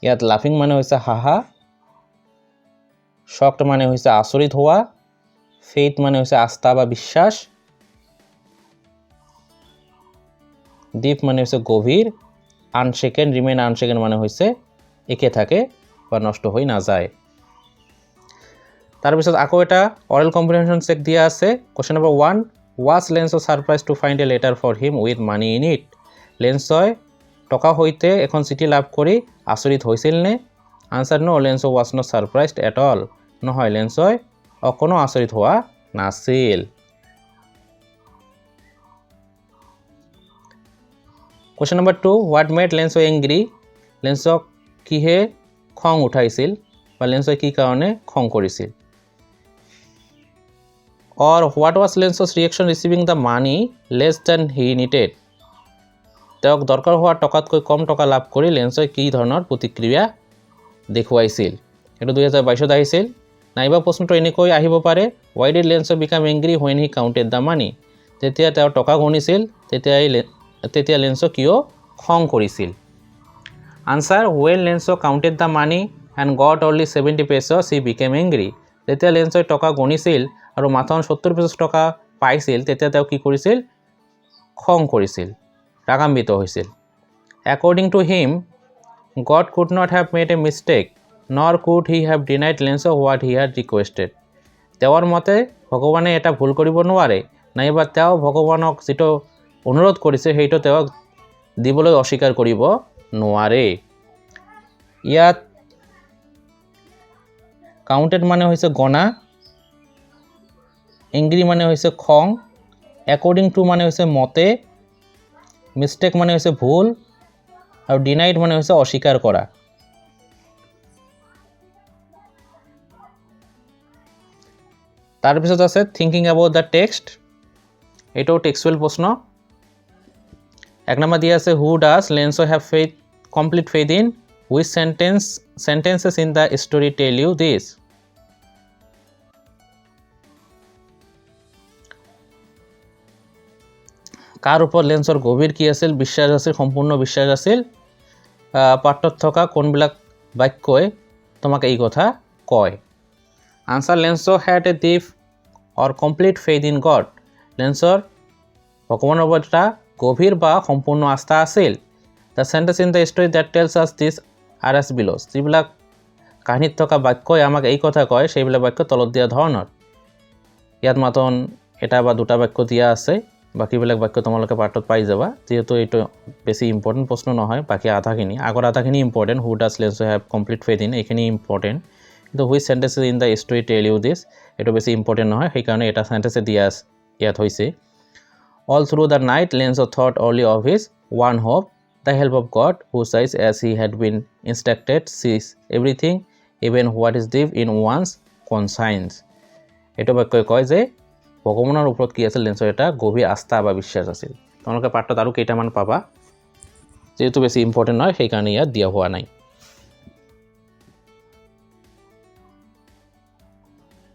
ইয়াত লাফিং মানে হৈছে হাঁহা, শ্বকড মানে হৈছে আচৰিত হোৱা, ফেইথ মানে হৈছে আস্থা বা বিশ্বাস, ডিপ মানে হৈছে গভীৰ, আনশেকেন ৰিমেইন আনশেকেন মানে হৈছে একে থাকে বা নষ্ট হৈ নাযায়। তাৰপিছত আকৌ এটা অৰেল কম্প্ৰিহেনশ্যন চেক দিয়া আছে। Question number 1, was Lencho surprised to find a letter for him with money in it? লেঞ্চই টকা সৈতে এখন চিঠি লাভ কৰি আচৰিত হৈছিল নে? Answer no, Lencho was not surprised at all. নহয়, লেঞ্চই অকণো আচৰিত হোৱা নাছিল। Question number 2, what made Lencho angry? লেঞ্চক কিহে খং উঠাইছিল বা লেঞ্চই কি কাৰণে খং কৰিছিল? Or what was Lencho's reaction receiving the money less than he needed? তেওঁক দৰকাৰ হোৱা টকাতকৈ কম টকা লাভ কৰি লেঞ্চই কি ধৰণৰ প্ৰতিক্ৰিয়া দেখুৱাইছিল? এইটো 2022 আহিছিল। নাইবা প্ৰশ্নটো এনেকৈ আহিব পাৰে, Y did lens became angry when he counted the money? যেতিয়া তেওঁ টকা গণিছিল তেতিয়া লেঞ্চ কিয় খং কৰিছিল? Answer, when lens counted the money and gut only 70 pesos he became angry. যেতিয়া লেঞ্চই টকা গণিছিল আৰু মাত্ৰ 70 pesos টকা পাইছিল তেতিয়া তেওঁ কি কৰিছিল? খং কৰিছিল, ৰাগান্বিত হৈছিল। According to him, God could not have made a mistake, nor could he have denied Lenzo what he had requested. তেওঁৰ মতে ভগৱানে এটা ভুল কৰিব নোৱাৰে, নাইবা তেওঁ ভগৱানক যিটো অনুৰোধ কৰিছে সেইটো তেওঁক দিবলৈ অস্বীকাৰ কৰিব নোৱাৰে। ইয়াত কাউণ্টেড মানে হৈছে গণা, এংগ্ৰি মানে হৈছে খং, একৰ্ডিং টু মানে হৈছে মতে, মিষ্টেক মানে হৈছে ভুল, আৰু ডিনাইড মানে হৈছে অস্বীকাৰ কৰা। তাৰপিছত আছে থিংকিং এবাউট দ্য টেক্সট। এইটোও টেক্সচুৱেল প্ৰশ্ন। 1 নম্বৰ দিয়া আছে, who does Lencho have faith complete faith in? Which sentences in the story tell you this? কাৰ ওপৰত লেঞ্চৰ গভীৰ কি আছিল? বিশ্বাস আছিল, সম্পূৰ্ণ বিশ্বাস আছিল। পাঠত থকা কোনবিলাক বাক্যই তোমাক এই কথা কয় answer Lencho had a deep or complete faith in God লেন্সৰ ভগৱানৰ ওপৰত এটা গভীৰ বা সম্পূৰ্ণ আস্থা আছিল the sentence in the story that tells us this R S বিল'জ যিবিলাক কাহিনীত থকা বাক্যই আমাক এই কথা কয় সেইবিলাক বাক্য তলত দিয়া ধৰণৰ ইয়াত মাতন এটা বা দুটা বাক্য দিয়া আছে বাকিবিলাক বাক্য তোমালোকে পাঠত পাই যাবা যেহেতু এইটো বেছি ইম্পৰ্টেণ্ট প্ৰশ্ন নহয় বাকি আধাখিনি আগৰ আধাখিনি important who does Lencho have complete faith in এইখিনি ইম্পৰ্টেণ্ট কিন্তু which sentences in the story tell you this এইটো বেছি ইম্পৰ্টেণ্ট নহয় সেইকাৰণে এটা সেন্টেন্সে দিয়া ইয়াত হৈছে all through the night Lencho thought only of his one hope the help of God whose eyes as he had been instructed sees everything even what is deep in one's conscience এইটো বাক্যই কয় যে ভগৱানৰ ওপৰত কি আছিল লেন্সৰ এটা গভীৰ আস্থা বা বিশ্বাস আছিল তোমালোকে পাঠত আৰু কেইটামান পাবা যেহেতু বেছি ইম্পৰ্টেণ্ট নহয় সেইকাৰণে ইয়াত দিয়া হোৱা নাই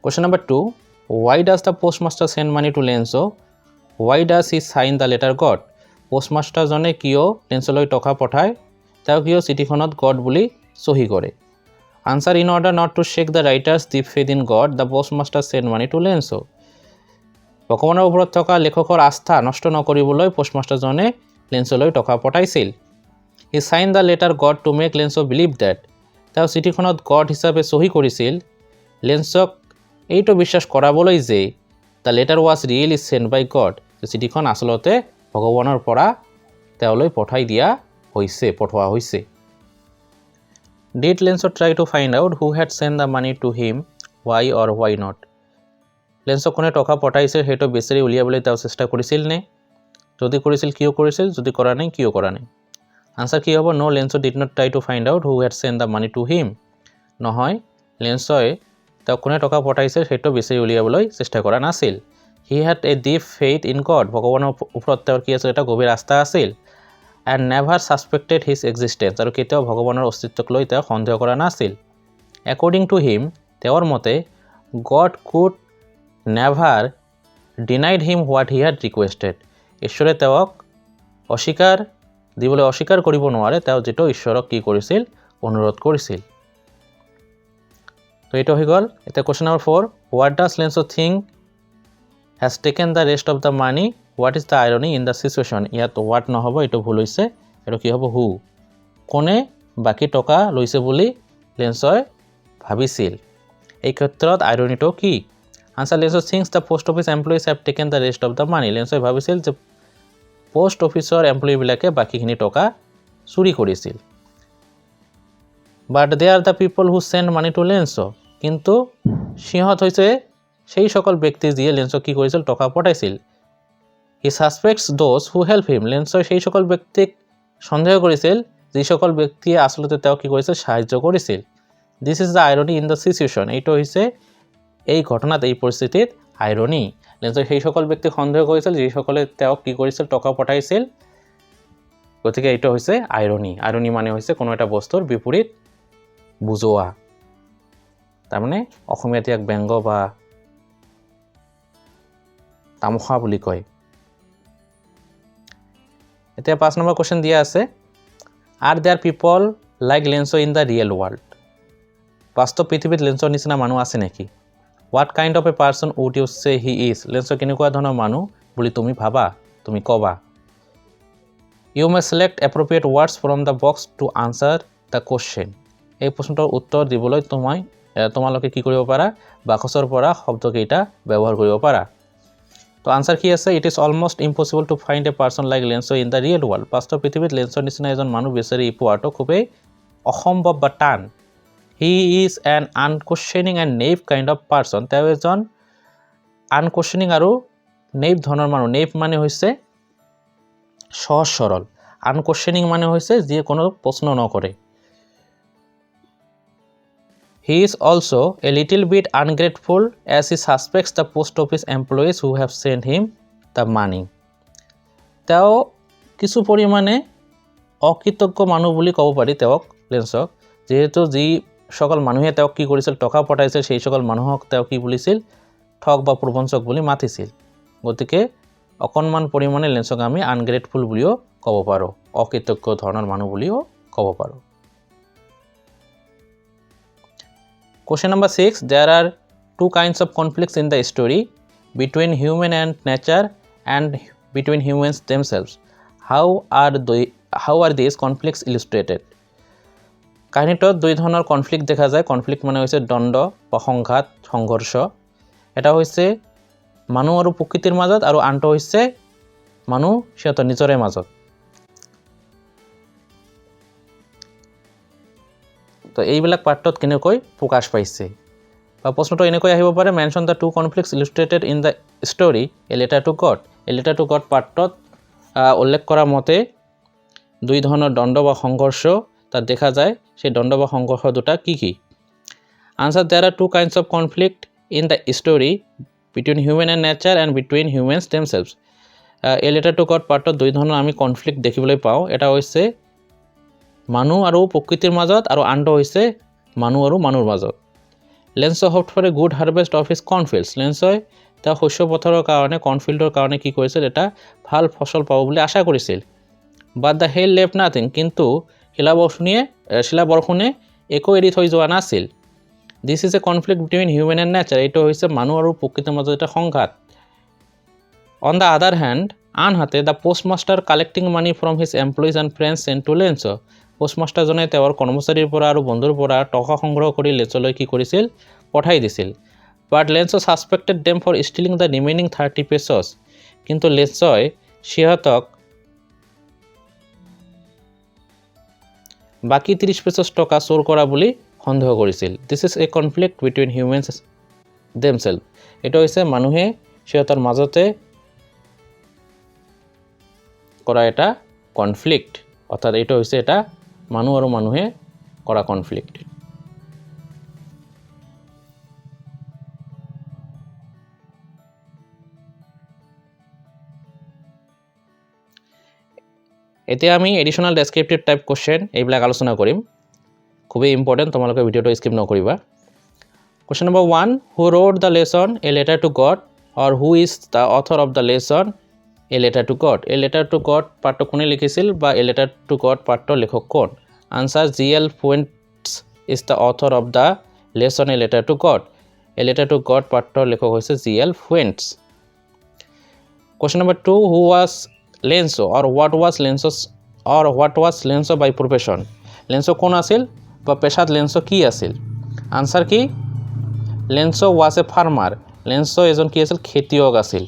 Question number 2. Why does the postmaster send money to Lenso? Why does he sign the letter God? Postmaster জনে কিয় লেন্সলৈ টকা পঠায় তেওঁ কিয় চিঠিখনত গড বুলি সহি কৰে Answer in order not to shake the writer's deep faith in God, the postmaster sent money to Lenso. ভগৱানৰ ওপৰত থকা লেখকৰ আস্থা নষ্ট নকৰিবলৈ পোষ্টমাষ্টাৰজনে লেন্সলৈ টকা পঠাইছিল He signed the letter God to make Lenso believe that তেওঁ চিঠিখনত গড হিচাপে সহি কৰিছিল লেন্সক এইটো বিশ্বাস কৰাবলৈ যে the letter was really sent by God চিঠিখন আচলতে ভগৱানৰ পৰা তেওঁলৈ পঠোৱা হৈছে Did Lenso try to find out who had sent the money to him, why or why not? Lenso কোনে টকা পঠাইছে সেইটো বিচাৰি উলিয়াবলৈ তেওঁ চেষ্টা কৰিছিল নে যদি কৰিছিল কিয় কৰিছিল যদি কৰা নাই কিয় কৰা নাই আনসাৰ কি হ'ব No, Lenso did not try to find out who had sent the money to him. নহয় লেন্সই তেওঁ কোনে টকা পঠাইছে সেইটো বিচাৰি উলিয়াবলৈ চেষ্টা কৰা নাছিল He had a deep faith in God. ভগৱানৰ ওপৰত তেওঁৰ কি আছিল এটা গভীৰ আস্থা আছিল and never suspected his existence আৰু কেতিয়াও ভগৱানৰ অস্তিত্বক লৈ তেওঁ সন্দেহ কৰা নাছিল According to him তেওঁৰ মতে God could never denied him what he had requested ঈশ্বৰে তেওঁক অস্বীকাৰ কৰিব নোৱাৰে তেওঁ যেটো ঈশ্বৰক কি কৰিছিল অনুৰোধ কৰিছিল তো এইটো হৈ গ'ল এতিয়া question number 4 What does Lenso think has taken the rest of the money What is the irony in the situation ইয়াত what নহব এটো ভুল হৈছে এটো কি হ'ব who কোনে বাকি টকা লৈছে বুলি লেন্সই ভাবিছিল এই ক্ষেত্ৰত আইৰনিটো কি answer Lenso thinks the post office employees have taken the rest of the money লেন্সই ভাবিছিল যে পোষ্ট অফিচৰ এমপ্লয়ি বিলাকে বাকিখিনি টকা চুৰি কৰিছিল but they are the people who send money to Lenso কিন্তু সিহঁত হৈছে সেই সকল ব্যক্তি যিয়ে লেন্সক কি কৰিছিল টকা পঠাইছিল He suspects those who help him. লেন্সই সেই সকল ব্যক্তিক সন্দেহ কৰিছিল যি সকল ব্যক্তিয়ে আসলতে তেওঁ কি কৰিছিল সাহায্য কৰিছিল This is the irony in the situation. এইটো হৈছে এই ঘটনাত এই পৰিস্থিতিত আইৰনি লেন্সই সেই সকল ব্যক্তিক সন্দেহ কৰিছিল যি সকলে তেওঁ কি কৰিছিল টকা পঠাইছিল গতিকে এইটো হৈছে আইৰনি মানে হৈছে কোনো এটা বস্তুৰ বিপৰীত বুজোৱা তাৰমানে অসমীয়াত ইয়াক ব্যংগ বা তামসা বুলি কয় এতিয়া 5 নম্বৰ কোৱেশ্চন দিয়া আছে Are there people like Lenso in the real world? বাস্তৱ পৃথিৱীত লেন্সৰ নিচিনা মানুহ আছে নেকি What kind of a person would you say he is? লেন্সো কেনেকুৱা ধৰণৰ মানুহ বুলি তুমি কবা You may select appropriate words from the box to answer the question. এই প্ৰশ্নটোৰ উত্তৰ দিবলৈ তোমালোকে কি কৰিব পাৰা বাকচৰ পৰা শব্দকেইটা ব্যৱহাৰ কৰিব পাৰা তো আনসাৰ কি আছে It is almost impossible to find a person like Lenso in the real world. বাস্তৱ পৃথিৱীত লেন্সৰ নিচিনা এজন মানুহ বিচাৰি পোৱাটো খুবেই অসম্ভৱ বা টান He is an unquestioning and naive kind of person. তেওঁ এজন unquestioning আৰু naive ধৰণৰ মানুহ naive মানে হৈছে সহজ সৰল unquestioning মানে হৈছে যিয়ে কোনো প্ৰশ্ন নকৰে He is also a little bit ungrateful as he suspects the post office employees who have sent him the money. তেওঁ কিছু পৰিমাণে অকৃতজ্ঞ মানুহ বুলি ক'ব পাৰি তেওঁক লেন্সক যেহেতু যি সকল মানুহে তেওঁক কি কৰিছিল টকা পঠাইছিল সেই সকল মানুহক তেওঁ কি বুলিছিল ঠগ বা প্ৰবঞ্চক বুলি মাতিছিল গতিকে অকণমান পৰিমাণে লেন্সক আমি আনগ্ৰেটফুল বুলিও ক'ব পাৰো অকৃতজ্ঞ ধৰণৰ মানুহ বুলিও ক'ব পাৰোঁ। Question number 6. There are two kinds of conflicts in the story between human and nature and between humans themselves. How are these conflicts illustrated? কাহিনীটোত দুই ধৰণৰ কনফ্লিক্ট দেখা যায়। কনফ্লিক্ট মানে হৈছে দ্বন্দ্ব বা সংঘাত, সংঘৰ্ষ। এটা হৈছে মানুহ আৰু প্ৰকৃতিৰ মাজত আৰু আনটো হৈছে মানুহ সিহঁতৰ নিজৰে মাজত। তো এইবিলাক পাৰ্টত কেনেকৈ প্ৰকাশ পাইছে বা প্ৰশ্নটো এনেকৈ আহিব পাৰে, mention the two conflicts illustrated in the story a letter to God. A letter to God পাৰ্টত উল্লেখ কৰা মতে দুই ধৰণৰ দ্বন্দ্ব বা সংঘৰ্ষ তাত দেখা যায়। সেই দ্বন্দ্ব বা সংঘৰ্ষ দুটা কি কি? Answer, there are two kinds of conflict in the story between human and nature and between humans themselves. A letter to God পাৰ্টত দুই ধৰণৰ আমি কনফ্লিক্ট দেখিবলৈ পাওঁ। এটা হৈছে মানুহ আৰু প্ৰকৃতিৰ মাজত আৰু আনটো হৈছে মানুহ আৰু মানুহৰ মাজত। Lencho hoped for a good harvest of his cornfields. লেঞ্চই তেওঁ শস্য পথাৰৰ কাৰণে, কৰ্ণফিল্ডৰ কাৰণে কি কৰিছিল? এটা ভাল ফচল পাব বুলি আশা কৰিছিল। But the hail left nothing. কিন্তু শিলাবৰষুণে একো এৰি থৈ যোৱা নাছিল। This is a conflict between human and nature. এইটো হৈছে মানুহ আৰু প্ৰকৃতিৰ মাজত এটা সংঘাত। অন দ্য আদাৰ হেণ্ড, আনহাতে the postmaster collecting money from his employees and friends sent to Lencho. পোষ্টমাষ্টাৰজনে তেওঁৰ কৰ্মচাৰীৰ পৰা আৰু বন্ধুৰ পৰা টকা সংগ্ৰহ কৰি লেঞ্চলৈ কি কৰিছিল? পঠাই দিছিল। But Lencho suspected them for stealing the remaining 30 pesos. কিন্তু লেঞ্চই সিহঁতক বাকী 30 পেছছ টকা চোৰ কৰা বুলি সন্দেহ কৰিছিল। This is a conflict between humans themselves. এইটো হৈছে মানুহে সিহঁতৰ মাজতে কৰা এটা কনফ্লিক্ট, অৰ্থাৎ এইটো হৈছে এটা মানুহ আৰু মানুহে কৰা কনফ্লিক্ট। এতিয়া আমি এডিশ্যনেল ডেছক্ৰিপটিভ টাইপ কুৱেশ্যন এইবিলাক আলোচনা কৰিম। খুবেই ইম্পৰ্টেণ্ট, তোমালোকে ভিডিঅ'টো স্কিপ নকৰিবা। Question number 1, who wrote the lesson a letter to God, or who is the author of the lesson a letter to God. A letter to God পাৰ্টটো কোনে লিখিছিল বা এ লেটাৰ টু গড পাৰ্টৰ লেখক কোন? Answer, G.L. Fuentes is the author of the lesson a letter to God. A letter to God পাৰ্টৰ লেখক হৈছে G.L. Fuentes. Question number 2, who was Lencho or what was Lencho by profession. Lencho কোন আছিল বা পেছাত Lencho কি আছিল? Answer কি? Lencho was a farmer. Lencho এজন কি আছিল? খেতিয়ক আছিল।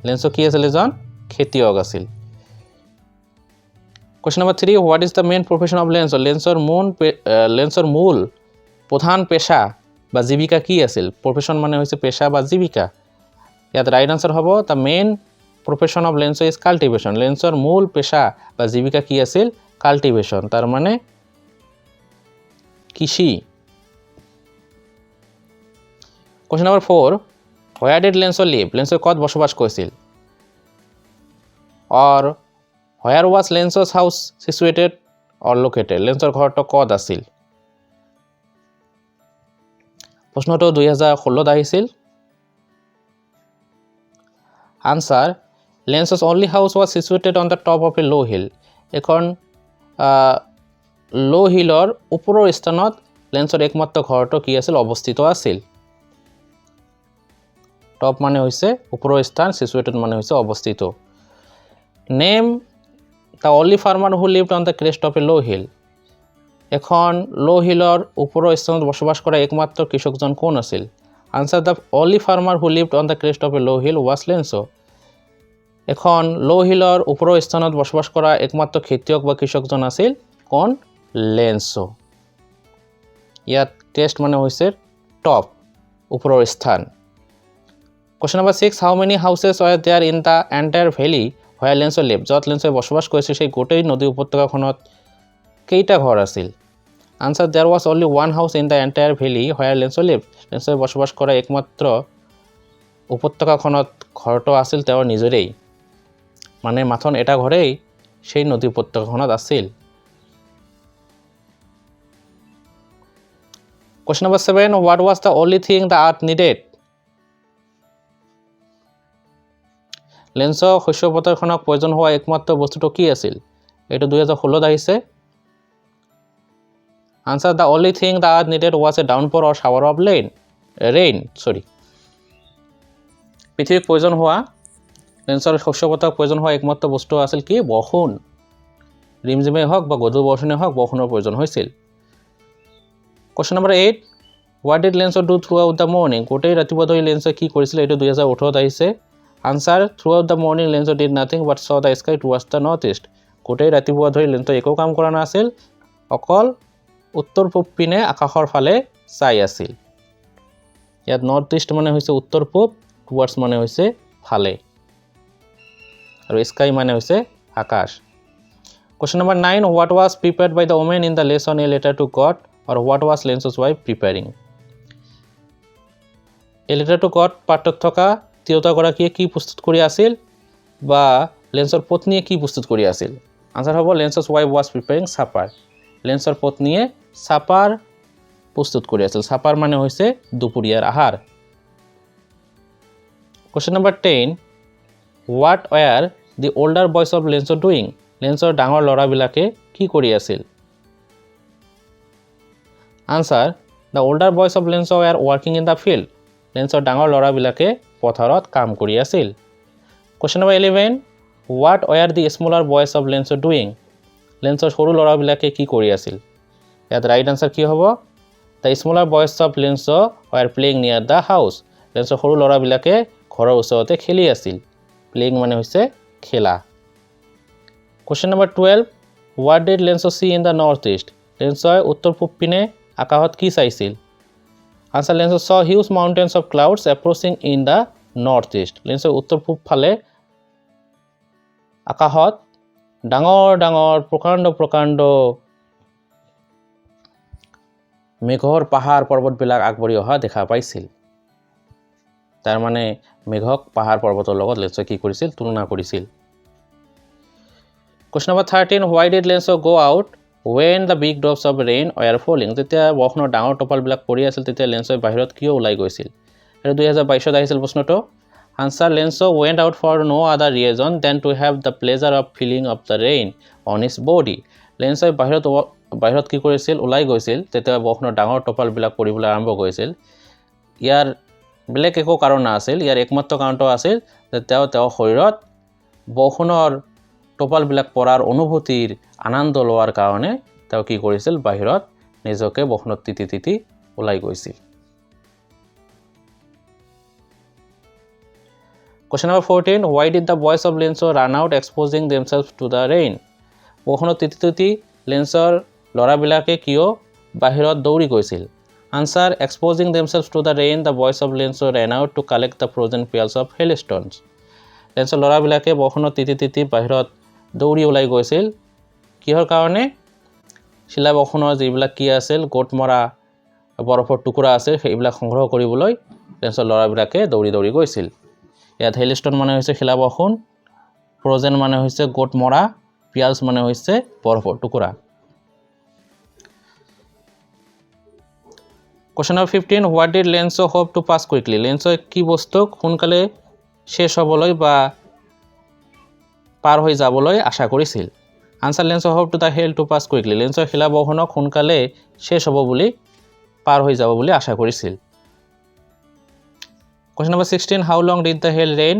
লেঞ্চো কি আছিল? এজন খেতিয়ক আছিল। Question number 3, what is the main profession of Lencho. লেঞ্চৰ মূল প্ৰধান পেছা বা জীৱিকা কি আছিল? প্ৰফেশ্যন মানে হৈছে পেছা বা জীৱিকা। ইয়াত ৰাইট আনচাৰ হ'ব, the main profession of Lencho is cultivation. লেঞ্চৰ মূল পেছা বা জীৱিকা কি আছিল? কাল্টিভেশ্যন, তাৰ মানে কৃষি। Question number 4, where did Lencho live. Lencho ক'ত বসবাস কৰিছিল? Or where was Lencho's house situated or located. লেঞ্চৰ ঘৰটো ক'ত আছিল? প্ৰশ্নটো 2016 আহিছিল। Answer, Lencho's only house was situated on the top of a low' hill. এখন ল' হিলৰ ওপৰৰ স্থানত লেঞ্চৰ একমাত্ৰ ঘৰটো কি আছিল? অৱস্থিত আছিল। টপ মানে হৈছে ওপৰৰ স্থান, চিচুৱেটেড মানে হৈছে অৱস্থিত। Name the only farmer who lived on the crest of a low' hill. এখন ল' হিলৰ ওপৰৰ স্থানত বসবাস কৰা একমাত্ৰ কৃষকজন কোন আছিল? Answer, the only farmer who lived on the crest of a low' hill was Lencho. এখন ল' হিলৰ ওপৰৰ স্থানত বসবাস কৰা একমাত্ৰ খেতিয়ক বা কৃষকজন আছিল কোন? লেঞ্চো। ইয়াত ক্ৰেষ্ট মানে হৈছে টপ, ওপৰৰ স্থান। Question number 6, how many houses were there in the entire valley where Lencho live. য'ত লেঞ্চোই বসবাস কৰিছিল সেই গোটেই নদী উপত্যকাখনত কেইটা ঘৰ আছিল? Answer, there was only one house in the entire valley where Lencho live. লেঞ্চোই বসবাস কৰা একমাত্ৰ উপত্যকাখনত ঘৰটো আছিল তেওঁৰ নিজৰেই, মানে মাথন এটা ঘৰেই সেই নদী উপত্যকাখনত আছিল। Question number 7, what was the only thing the earth needed. Lencho শস্য পথাৰখনক প্ৰয়োজন হোৱা একমাত্ৰ বস্তুটো কি আছিল? এইটো 2016 আহিছে answer the only thing the earth needed was a downpour or shower of rain পৃথিৱীক প্ৰয়োজন হোৱা লেন্সৰ শস্যপথাক প্ৰয়োজন হোৱা একমাত্ৰ বস্তু আছিল কি বৰষুণ ৰিমঝিমেই হওক বা গধুৰ বৰষুণেই হওক বৰষুণৰ প্ৰয়োজন হৈছিল question number 8 what did Lenzo do throughout the morning গোটেই ৰাতিপুৱা ধৰি লেন্সে কি কৰিছিল এইটো 2018 আহিছে answer throughout the morning Lenzo did nothing but saw the sky towards the northeast গোটেই ৰাতিপুৱা ধৰি লেন্সে একো কাম কৰা নাছিল অকল উত্তৰ পূব পিনে আকাশৰ ফালে চাই আছিল ইয়াত নৰ্থ ইষ্ট মানে হৈছে উত্তৰ পূব টুৱাৰ্ডছ মানে হৈছে ফালে আৰু স্কাই মানে হৈছে আকাশ question number 9 what was prepared by the woman in the lesson a letter to God or what was Lenzo's wife preparing a letter to God পাঠত থকা তিৰোতাগৰাকীয়ে কি প্ৰস্তুত কৰি আছিল বা লেন্সৰ পত্নীয়ে কি প্ৰস্তুত কৰি আছিল আনসাৰ হ'ব Lenzo's wife was preparing supper লেন্সৰ পত্নীয়ে সাপাৰ প্ৰস্তুত কৰি আছিল সাপাৰ মানে হৈছে দুপৰীয়াৰ আহাৰ question number 10 what were the older boys of Lenzo doing লেন্সৰ ডাঙৰ ল'ৰাবিলাকে কি কৰি আছিল answer the older boys of Lenzo were working in the field লেন্সৰ ডাঙৰ ল'ৰাবিলাকে পথাৰত কাম কৰি আছিল question number 11 what were the smaller boys of Lenzo doing লেন্সৰ সৰু ল'ৰাবিলাকে কি কৰি আছিল ইয়াত ৰাইট আনসাৰ কি হ'ব the smaller boys of Lenzo were playing near the house লেন্সৰ সৰু ল'ৰাবিলাকে ঘৰৰ ওচৰতে খেলি আছিল playing মানে হৈছে খেলা question number 12 what did Lenzo see in the northeast লেন্সই উত্তৰ পূব পিনে আকাশত কি চাইছিল answer Lenzo saw huge mountains of clouds approaching in the northeast লেন্সই উত্তৰ পূব ফালে আকাশত ডাঙৰ ডাঙৰ প্ৰকাণ্ড মেঘৰ পাহাৰ পৰ্বতবিলাক আগবঢ়ি অহা দেখা পাইছিল তাৰ মানে মেঘক পাহাৰ পৰ্বতৰ লগত লেন্সই কি কৰিছিল তুলনা কৰিছিল question number 13 why did Lenzo go out when the big drops of rain were falling যেতিয়া বৰষুণৰ ডাঙৰ টপালবিলাক পৰি আছিল তেতিয়া লেন্সই বাহিৰত কিয় ওলাই গৈছিল আৰু 2022 আহিছিল প্ৰশ্নটো answer Lenzo went out for no other reason than to have the pleasure of feeling of the rain on his body লেন্সই বাহিৰত কি কৰিছিল ওলাই গৈছিল তেতিয়া বৰষুণৰ ডাঙৰ টপালবিলাক পৰিবলৈ আৰম্ভ কৰিছিল ইয়াৰ বেলেগ একো কাৰণ নাছিল ইয়াৰ একমাত্ৰ কাৰণটো আছিল যে তেওঁ শৰীৰত বৰষুণৰ টপালবিলাক পৰাৰ অনুভূতিৰ আনন্দ লোৱাৰ কাৰণে তেওঁ কি কৰিছিল বাহিৰত নিজকে বৰষুণত তিতি ওলাই গৈছিল Question number 14 why did the boys of Lenzo run out exposing themselves to the rain বৰষুণত তিতি লেন্সৰ ল'ৰাবিলাকে কিয় বাহিৰত দৌৰি গৈছিল answer exposing themselves to the rain the boys of Lenzo ran out to collect the frozen pearls of hailstones লেন্সৰ ল'ৰাবিলাকে বৰষুণত তিতি বাহিৰত দৌৰি ওলাই গৈছিল কিহৰ কাৰণে শিলা বৰষুণৰ যিবিলাক কি আছিল গোট মৰা বৰফৰ টুকুৰা আছিল সেইবিলাক সংগ্ৰহ কৰিবলৈ লেন্সৰ ল'ৰাবিলাকে দৌৰি গৈছিল ইয়াত হেইলস্টোন মানে হৈছে শিলা বৰষুণ ফ্ৰোজেন মানে হৈছে গোট মৰা পিয়ালছ মানে হৈছে বৰফৰ টুকুৰা Question number 15 what did Lenzo hope to pass quickly Lenzo কি বস্তুক সোনকালে শেষ হ'বলৈ বা পাৰ হৈ যাবলৈ আশা কৰিছিল answer Lenzo hope to the hail to pass quickly Lenzo শিলা বৰষুণক সোনকালে শেষ হ'ব বুলি পাৰ হৈ যাব বুলি আশা কৰিছিল Question number 16 how long did the hail rain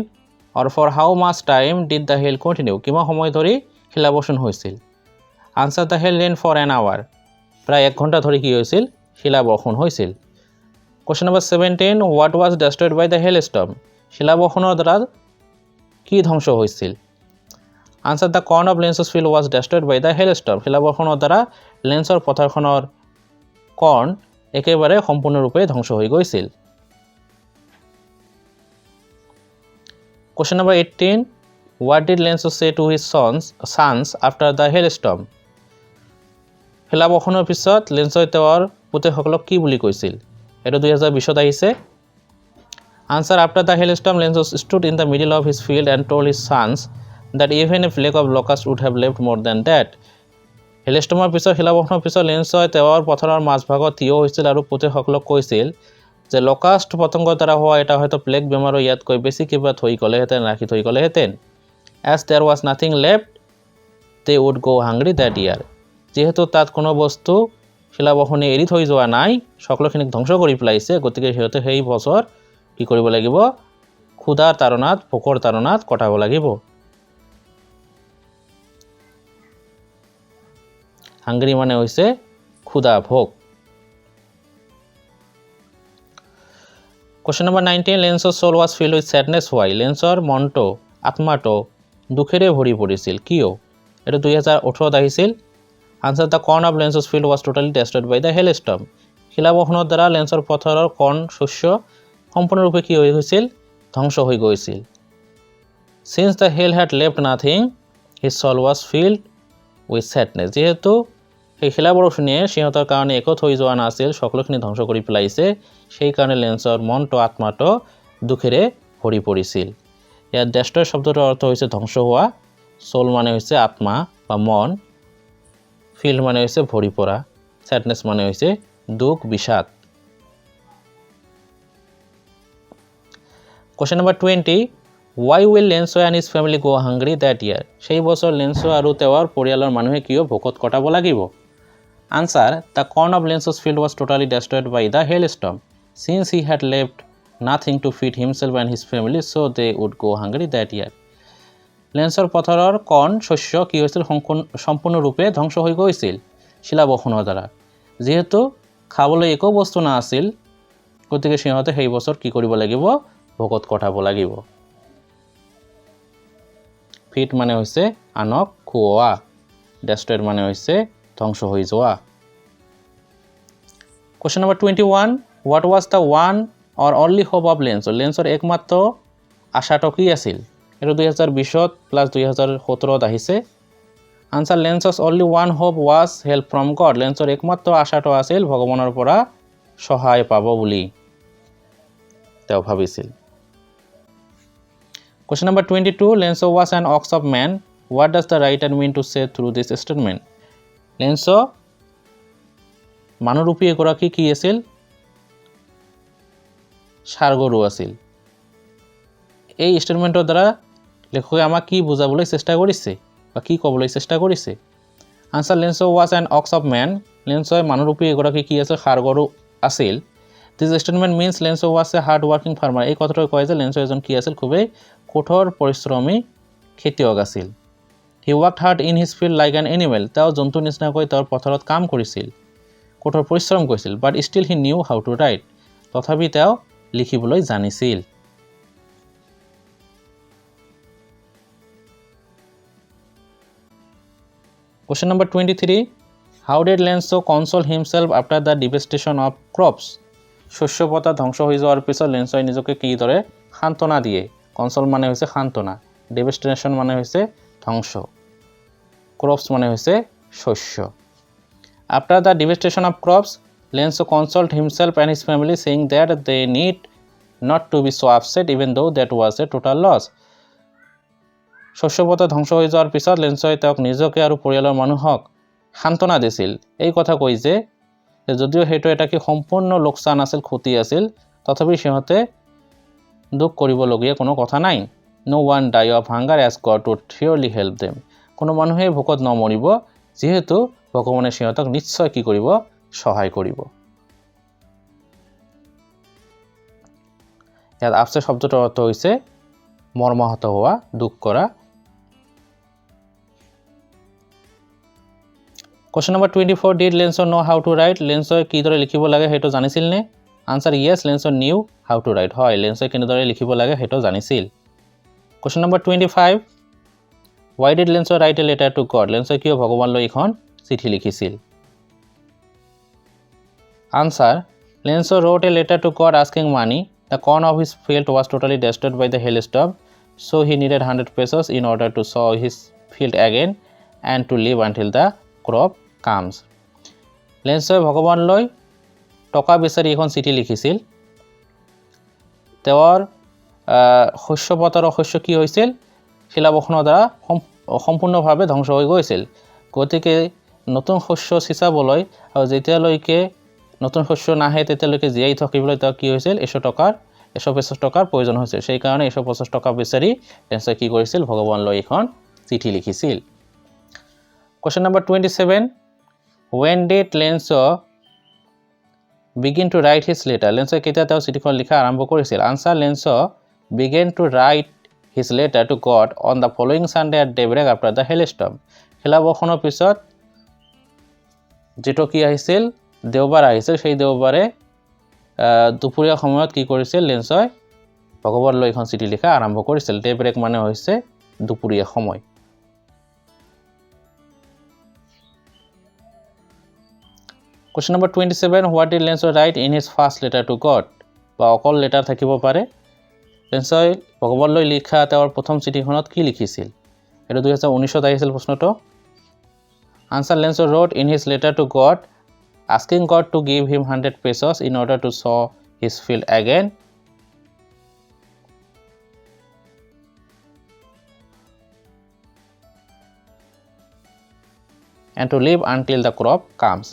or for how much time did the hail continue কিমান সময় ধৰি শিলা বৰ্ষণ হৈছিল answer the hail rain for an hour প্ৰায় 1 ঘণ্টা ধৰি কি হৈছিল শিলা বৰ্ষণ হৈছিল Question number 17 what was destroyed by the hailstorm শিলা বৰ্ষণৰ দ্বাৰা কি ধ্বংস হৈছিল answer the corn of Lenzo's field was destroyed by the hailstorm শিলা বৰ্ষণৰ দ্বাৰা লেন্সৰ পথাৰখনৰ কৰ্ণ একেবাৰে সম্পূৰ্ণৰূপে ধ্বংস হৈ গৈছিল Question number 18 what did Lenzo say to his sons after the hailstorm শিলা বৰ্ষণৰ পিছত লেন্সই তেওঁৰ পুতেসকলক কি বুলি কৈছিল এটা 2020 আহিছে Answer after the hailstorm Lenzo stood in the middle of his field and told his sons that even a flake of locust would have left more than that হেলস্টমৰ পিছত শিলা বৰ্ষণৰ পিছত লেন্সই তেওঁৰ পথাৰৰ মাজভাগত থিয় হৈছিল আৰু পুতেসকলক কৈছিল যে লকাষ্ট পতংগৰ দ্বাৰা হোৱা এটা হয়তো প্লেগ বেমাৰৰ ইয়াতকৈ বেছি কিবা থৈ গ'লেহেঁতেন ৰাখি থৈ গ'লেহেঁতেন as there was nothing left they would go hungry that year. যেহেতু তাত কোনো বস্তু শিলাবহনে এৰি থৈ যোৱা নাই, সকলোখিনিক ধ্বংস কৰি পেলাইছে, গতিকে সিহঁতে সেই বছৰ কি কৰিব লাগিব? ক্ষুধাৰ তাড়নাত, ভোকৰ তাড়নাত কটাব লাগিব। হাংগ্ৰি মানে হৈছে ক্ষুধা, ভোক। Question number 19, Lenso's soul was filled with sadness. Why? লেন্সৰ মনটো, আত্মাটো দুখেৰে ভৰি পৰিছিল, কিয়? এটা 2018 আহিছিল। Answer, the corn of Lenso's field was totally destroyed by the hailstorm. শিলাবহনৰ দ্বাৰা লেন্সৰ পথাৰৰ কৰ্ণ শস্য সম্পূৰ্ণৰূপে কি হৈ গৈছিল? ধ্বংস হৈ গৈছিল। Since the hail had left nothing, his soul was filled with sadness. যেহেতু সেই শিলাবৰষুণে সিহঁতৰ কাৰণে একো থৈ যোৱা নাছিল, সকলোখিনি ধ্বংস কৰি পেলাইছে, সেই কাৰণে লেন্সৰ মনটো, আত্মাটো দুখেৰে ভৰি পৰিছিল। ইয়াত ডেষ্ট্ৰয় শব্দটোৰ অৰ্থ হৈছে ধ্বংস হোৱা, সোল মানে হৈছে আত্মা বা মন, ফিল্ড মানে হৈছে ভৰি পৰা, স্যাডনেছ মানে হৈছে দুখ, বিষাদ। Question number 20, why will Lenso and his family go hungry that year? সেই বছৰ লেন্সো আৰু তেওঁৰ পৰিয়ালৰ মানুহে কিয় ভোকত কটাব লাগিব? Answer, the corn of Lenso's field was totally destroyed by the hailstorm. Since he had left nothing to feed himself and his family, so they would go hungry that year. লেন্সৰ পথাৰৰ কৰ্ণ শস্য কি হৈছিল? সম্পূৰ্ণৰূপে ধ্বংস হৈ গৈছিল শিলাবৰষুণৰ দ্বাৰা। যেহেতু খাবলৈ একো বস্তু নাছিল, গতিকে সিহঁতে সেই বছৰ কি কৰিব লাগিব? ভোকত কটাব লাগিব। ফিট মানে হৈছে আনক খুওৱা, ডেষ্ট্ৰয়েড মানে হৈছে ধ্বংস হৈ যোৱা। Question number 21, what was the one or only hope of Lenso? লেন্সৰ একমাত্ৰ আশাটো কি আছিল? এইটো 2020 প্লাছ 2017 আহিছে। Answer, Lenso's only one hope was help from God. লেন্সৰ একমাত্ৰ আশাটো আছিল ভগৱানৰ পৰা সহায় পাব বুলি তেওঁ ভাবিছিল। Question number 22, Lenso was an ox of man. What does the writer mean to say through this statement? লেন্সো মানুহৰূপী এগৰাকী কি আছিল? ষাঁড়গৰু আছিল। এই ষ্টেটমেণ্টৰ দ্বাৰা লেখকে আমাক কি বুজাবলৈ চেষ্টা কৰিছে বা কি ক'বলৈ চেষ্টা কৰিছে? Answer, লেন্সো was an ox of man. লেন্সোই মানুহৰূপী এগৰাকী কি আছিল? ষাঁড়গৰু আছিল। This statement means Lenso was a hard working farmer. এই কথাটো কয় যে লেন্সো এজন কি আছিল? খুবেই কঠোৰ পৰিশ্ৰমী খেতিয়ক আছিল। He worked hard in his field like an animal. তেওঁ জন্তু নিচিনাকৈ তেওঁৰ পথাৰত কাম কৰিছিল, কঠোৰ পৰিশ্ৰম কৰিছিল। But still he knew how to write. তথাপি তেওঁ লিখিবলৈ জানিছিল। Question number 23, how did Lenso console himself after the devastation of crops? শস্য পথাৰ ধ্বংস হৈ যোৱাৰ পিছত লেন্সোই নিজকে কিদৰে সান্তনা দিয়ে? কনসল মানে হৈছে সান্তনা, ডেভাস্টেশন মানে হৈছে ধ্বংস, ক্রপস মানে হৈছে শস্য। After the devastation of crops, Lenso consoled himself and his family, saying that they need not to be so upset even though that was a total loss. শস্য পথাৰ ধ্বংস হৈ যোৱাৰ পিছত লেন্সোই তেওঁক নিজকে আৰু পৰিয়ালৰ মানুহক সান্তনা দিছিল। এই কথা কৈ যে যদিও সেইটো এটা কি সম্পূৰ্ণ লোকচান আছিল, ক্ষতি আছিল, তথাপি সিহঁতে দুখ কৰিবলগীয়া কোনো কথা নাই। No one die of hunger as God would surely help them. কোনো মানুহে ভোকত নমৰিব, যিহেতু ভগৱানে সিহঁতক নিশ্চয় কি কৰিব? সহায় কৰিব। ইয়াত আপছে শব্দটোৰ অৰ্থ হৈছে মৰ্মাহত হোৱা, দুখ কৰা। Question number 24, did Lenso know how to write? লেন্সোই কিদৰে লিখিব লাগে সেইটো জানিছিল নে? Answer, yes, Lenso knew how to write. হয়, লেন্সোই কিদৰে লিখিব লাগে সেইটো জানিছিল। Question number 25, why did Lenso write a letter to God? লেন্সোই কিয় ভগৱানলৈ এখন চিঠি লিখিছিল? Answer, Lenso wrote a letter to God asking money. The corn of his field was totally destroyed by the hailstorm, so he needed 100 pesos in order to sow his field again and to live until the crop comes. লেন্সোই ভগৱানলৈ টকা বিচাৰি এখন চিঠি লিখিছিল। তেওঁৰ শস্য পথাৰৰ শস্য কি হৈছিল? শিলাবৰষুণৰ দ্বাৰা সম্পূৰ্ণভাৱে ধ্বংস হৈ গৈছিল। গতিকে নতুন শস্য সিঁচাবলৈ আৰু যেতিয়ালৈকে নতুন শস্য নাহে তেতিয়ালৈকে জীয়াই থাকিবলৈ তেওঁ কি হৈছিল? 150 টকাৰ প্ৰয়োজন হৈছিল। সেই কাৰণে 150 টকা বিচাৰি লেন্সোই কি কৰিছিল? ভগৱানলৈ এখন চিঠি লিখিছিল। Question number 27. When did Lenso begin to write his letter? Lenso কেতিয়া তেওঁ চিঠিখন লিখা আৰম্ভ কৰিছিল? Answer: Lenso began to write his letter to God on the following Sunday at daybreak after the hailstorm. শিলাবৰ্ষণৰ পিছত যেটো কি আহিছিল দেওবাৰ আহিছিল সেই দেওবাৰে দুপৰীয়া সময়ত কি কৰিছিল লেন্সই ভগৱানলৈ এখন চিঠি লিখা আৰম্ভ কৰিছিল ডেব্ৰেক মানে হৈছে দুপৰীয়া সময় Question number 27 What did Lenso write in his first letter to God বা অকল লেটাৰ থাকিব পাৰে লেন্সই ভগৱানলৈ লিখা তেওঁৰ প্ৰথম চিঠিখনত কি লিখিছিল এটা 2019 ত আহিছিল প্ৰশ্নটো Answer Lenso wrote in his letter to God asking God to give him 100 pesos in order to sow his field again. And to live until the crop comes.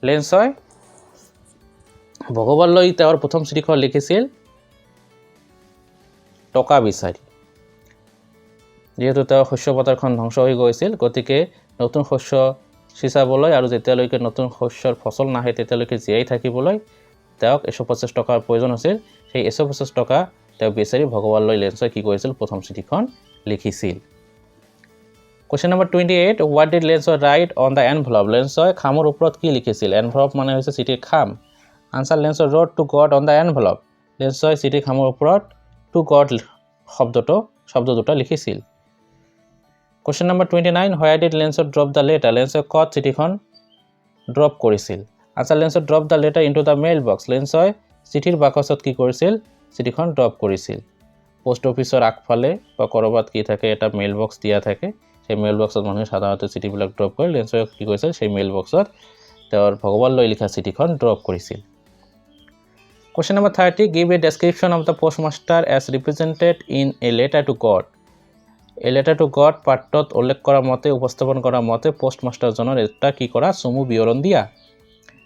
Lensoy ভগৱানলৈ তেওঁৰ প্ৰথম চিঠিখন লিখিছিল টকা বিচাৰি যেহেতু তেওঁ শস্য পথাৰখন ধ্বংস হৈ গৈছিল গতিকে নতুন শস্য সিঁচাবলৈ আৰু যেতিয়ালৈকে নতুন শস্যৰ ফসল নাহে তেতিয়ালৈকে জীয়াই থাকিবলৈ তেওঁক 125 টকাৰ প্ৰয়োজন আছিল সেই 125 টকা তেওঁ বিচাৰি ভগৱানলৈ লেন্সই কি কৰিছিল প্ৰথম চিঠিখন লিখিছিল Question number 28 What did Lenso write on the envelope লেন্সই খামৰ ওপৰত কি লিখিছিল envelope মানে হৈছে চিঠিৰ খাম Answer Lenso wrote to God on the envelope লেন্সই চিঠিৰ খামৰ ওপৰত to God শব্দ দুটা লিখিছিল Question number 29 Where did Lenso drop the letter Lenso কত চিঠিখন ড্ৰপ কৰিছিল Answer Lenso drop the letter into the mailbox লেন্সই চিঠিৰ বাকচত কি কৰিছিল চিঠিখন ড্ৰপ কৰিছিল পোষ্ট অফিচৰ আগফালে বা কৰবাত কি থাকে এটা মেইল বক্স দিয়া থাকে সেই মেইল বক্সত মানুহে সাধাৰণতে চিঠিবিলাক ড্ৰপ কৰে লেন্সই কি কৰিছিল সেই মেইল বক্সত তেওঁৰ ভগৱানলৈ লিখা চিঠিখন ড্ৰপ কৰিছিল Question number 30 Give a description of the postmaster as represented in a letter to God A letter to God পাঠত উল্লেখ কৰা মতে উপস্থাপন কৰা মতে পোষ্টমাষ্টাৰজনৰ এটা কি কৰা চমু বিৱৰণ দিয়া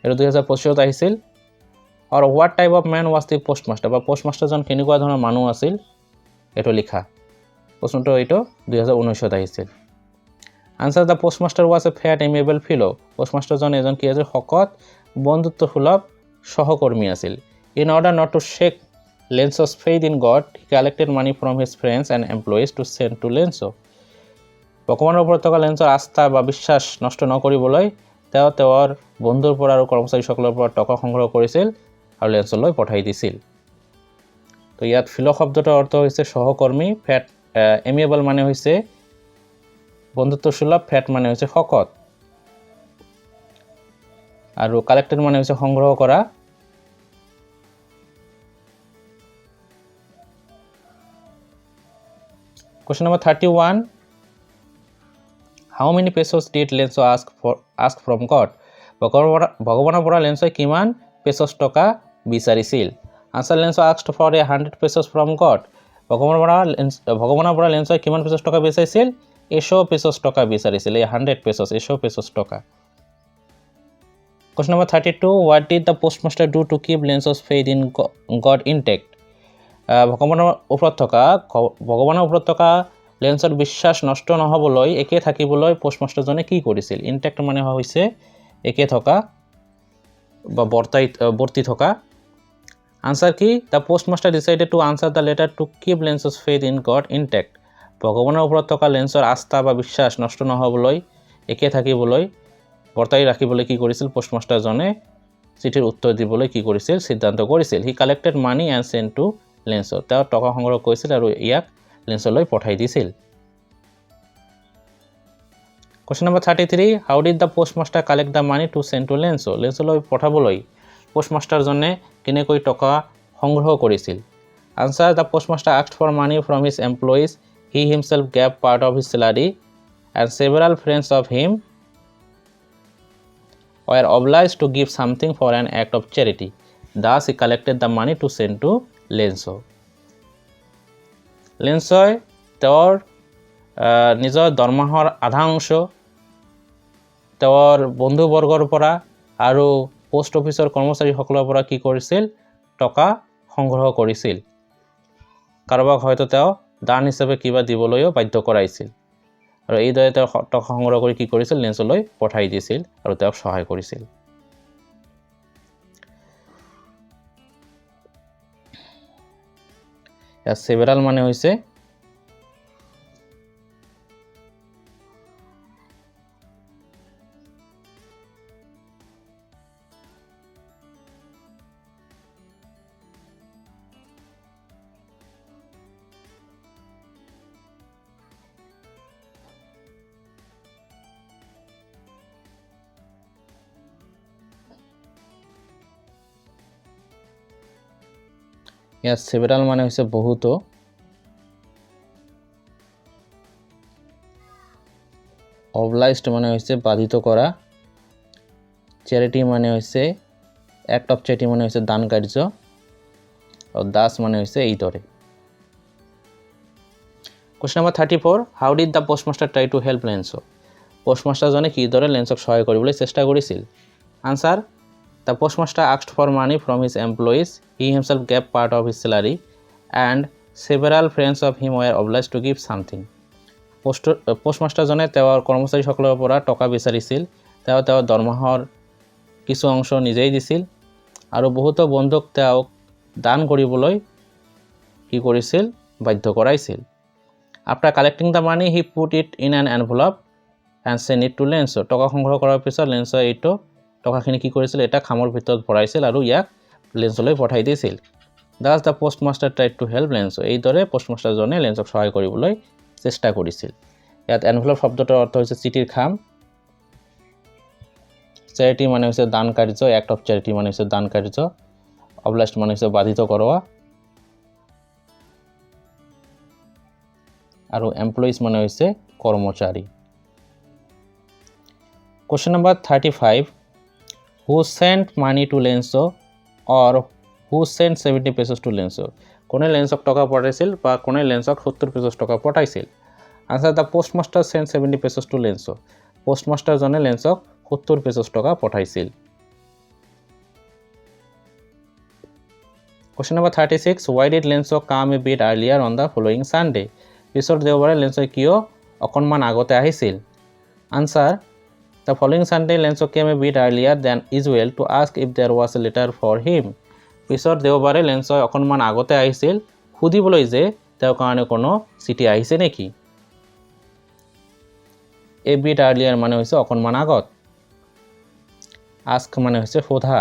এটা 2025 ত আহিছিল or what type of man was the postmaster বা পোষ্টমাষ্টাৰজন কেনেকুৱা ধৰণৰ মানুহ আছিল এটো লিখা প্ৰশ্নটো এইটো 2019 ত আহিছিল Answer the postmaster was a fat amiable fellow পোষ্টমাষ্টাৰজন এজন কি আছিল শকত বন্ধুত্বসুলভ সহকৰ্মী আছিল In order not to shake Lenso's faith in God, he collected money from his friends and employees to send to Lenso. ভগৱানৰ ওপৰত থকা লেন্সৰ আস্থা বা বিশ্বাস নষ্ট নকৰিবলৈ তেওঁ তেওঁৰ বন্ধুৰ পৰা আৰু কৰ্মচাৰীসকলৰ পৰা টকা সংগ্ৰহ কৰিছিল আৰু লেন্সলৈ পঠাই দিছিল তো ইয়াত ফিলো শব্দটোৰ অৰ্থ হৈছে সহকৰ্মী ফ্যাট এমিয়েবল মানে হৈছে বন্ধুত্বসুলভ ফ্যাট মানে হৈছে শকত আৰু কালেক্টেড মানে হৈছে সংগ্ৰহ কৰা Question number 31 How many pesos did Lenso ask from God? ভগৱানৰ পৰা লেন্সই কিমান পেছস টকা বিচাৰিছিল Answer Lenso asked for 100 pesos from God ভগৱানৰ পৰা লেন্সই কিমান পেছস টকা বিচাৰিছিল 100 পেছস টকা বিচাৰিছিল 100 পেছস 100 পেছস টকা Question number 32 What did the postmaster do to keep Lenso's faith in God intact? ভগৱানৰ ওপৰত থকা লেন্সৰ বিশ্বাস নষ্ট নহবলৈ একে থাকিবলৈ পোষ্টমাষ্টাৰজনে কি কৰিছিল ইনটেক্ট মানে হৈছে একে থকা বা বৰ্তি থকা আনসাৰ কি the postmaster decided to answer the letter to keep Lenso's faith in God intact ভগৱানৰ ওপৰত থকা লেন্সৰ আস্থা বা বিশ্বাস নষ্ট নহবলৈ একে থাকিবলৈ বৰ্তাই ৰাখিবলৈ কি কৰিছিল পোষ্টমাষ্টাৰজনে চিঠিৰ উত্তৰ দিবলৈ কি কৰিছিল সিদ্ধান্ত কৰিছিল he collected money and sent to Lenso তেওঁ টকা সংগ্ৰহ কৰিছিল আৰু ইয়াক লেন্সলৈ পঠাই দিছিল Question number 33 How did the postmaster collect the money to send to Lenso লেন্সলৈ পঠাবলৈ পোষ্টমাষ্টাৰজনে কেনেকৈ টকা সংগ্ৰহ কৰিছিল Answer The postmaster asked for money from his employees he himself gave part of his salary and several friends of him were obliged to give something for an act of charity thus he collected the money to send to Lenso লেন্সই তেওঁৰ নিজৰ দৰমহাৰ আধা অংশ তেওঁৰ বন্ধুবৰ্গৰ পৰা আৰু post অফিচৰ কৰ্মচাৰীসকলৰ পৰা কি কৰিছিল টকা সংগ্ৰহ কৰিছিল কাৰোবাক হয়তো তেওঁ দান হিচাপে কিবা দিবলৈও বাধ্য কৰাইছিল আৰু এইদৰে তেওঁ টকা সংগ্ৰহ কৰি কি কৰিছিল লেন্সলৈ পঠাই দিছিল আৰু তেওঁক সহায় কৰিছিল ইয়াত সেভাৰাল মানে হৈছে ইয়াত সেভাৰাল মানে হৈছে বহুতো অবলাইজড মানে হৈছে বাধিত কৰা চ্যাৰিটি মানে হৈছে অ্যাক্ট অফ চ্যাৰিটি মানে হৈছে দান কাৰ্য আৰু দাস মানে হৈছে এইদৰে Question number 34 How did the postmaster try to help Lenso? Postmaster জনে কিদৰে লেন্সক সহায় কৰিবলৈ চেষ্টা কৰিছিল Answer The postmaster asked for money from his employees. He himself gave part of his salary and several friends of him were obliged to give something. Postmaster জনে তেওঁৰ কৰ্মচাৰীসকলৰ পৰা টকা বিচাৰিছিল তেওঁৰ দৰমহাৰ কিছু অংশ নিজেই দিছিল আৰু বহুতো বন্ধুক তেওঁক দান কৰিবলৈ কি কৰিছিল বাধ্য কৰাইছিল After collecting the money he put it in an envelope and sent it to Lenso. টকা সংগ্ৰহ কৰাৰ পিছত লেন্সো এইটো টকাখিনি কি কৰিছিল এটা খামৰ ভিতৰত ভৰাইছিল আৰু ইয়াক লেন্সলৈ পঠাই দিছিল Thus the postmaster tried to help Lenso. এইদৰে postmaster জনে লেন্সক সহায় কৰিবলৈ চেষ্টা কৰিছিল ইয়াত এনভেলপ শব্দটোৰ অৰ্থ হৈছে চিঠিৰ খাম চ্যাৰিটি মানে হৈছে দান কাৰ্য অ্যাক্ট অফ চ্যাৰিটি মানে হৈছে দান কাৰ্য অবলাইজড মানে হৈছে বাধিত কৰোৱা আৰু এমপ্লয়িজ মানে হৈছে কৰ্মচাৰী Question number 35 Who sent money to Lenso or who sent 70 pesos to Lenso? কোনে লেন্সক টকা পঠাইছিল বা কোনে লেন্সক 70 pesos টকা পঠাইছিল Answer The postmaster sent 70 pesos to Lenso. Postmaster জনে লেন্সক 70 pesos টকা পঠাইছিল Question number 36 Why did Lenso come a bit earlier on the following Sunday? পিছৰ দেওবাৰে লেন্সো কিয় অকণমান আগতে আহিছিল Answer The following Sunday Lenso came a bit earlier than usual to ask if there was a letter for him. পিছৰ দেওবাৰে লেন্সো অকণমান আগতে আহিছিল খুদিবলৈ যে তেওঁৰ কাৰণে কোনো চিঠি আহিছে নেকি A bit earlier মানে হৈছে অকণমান আগত ask মানে হৈছে সোধা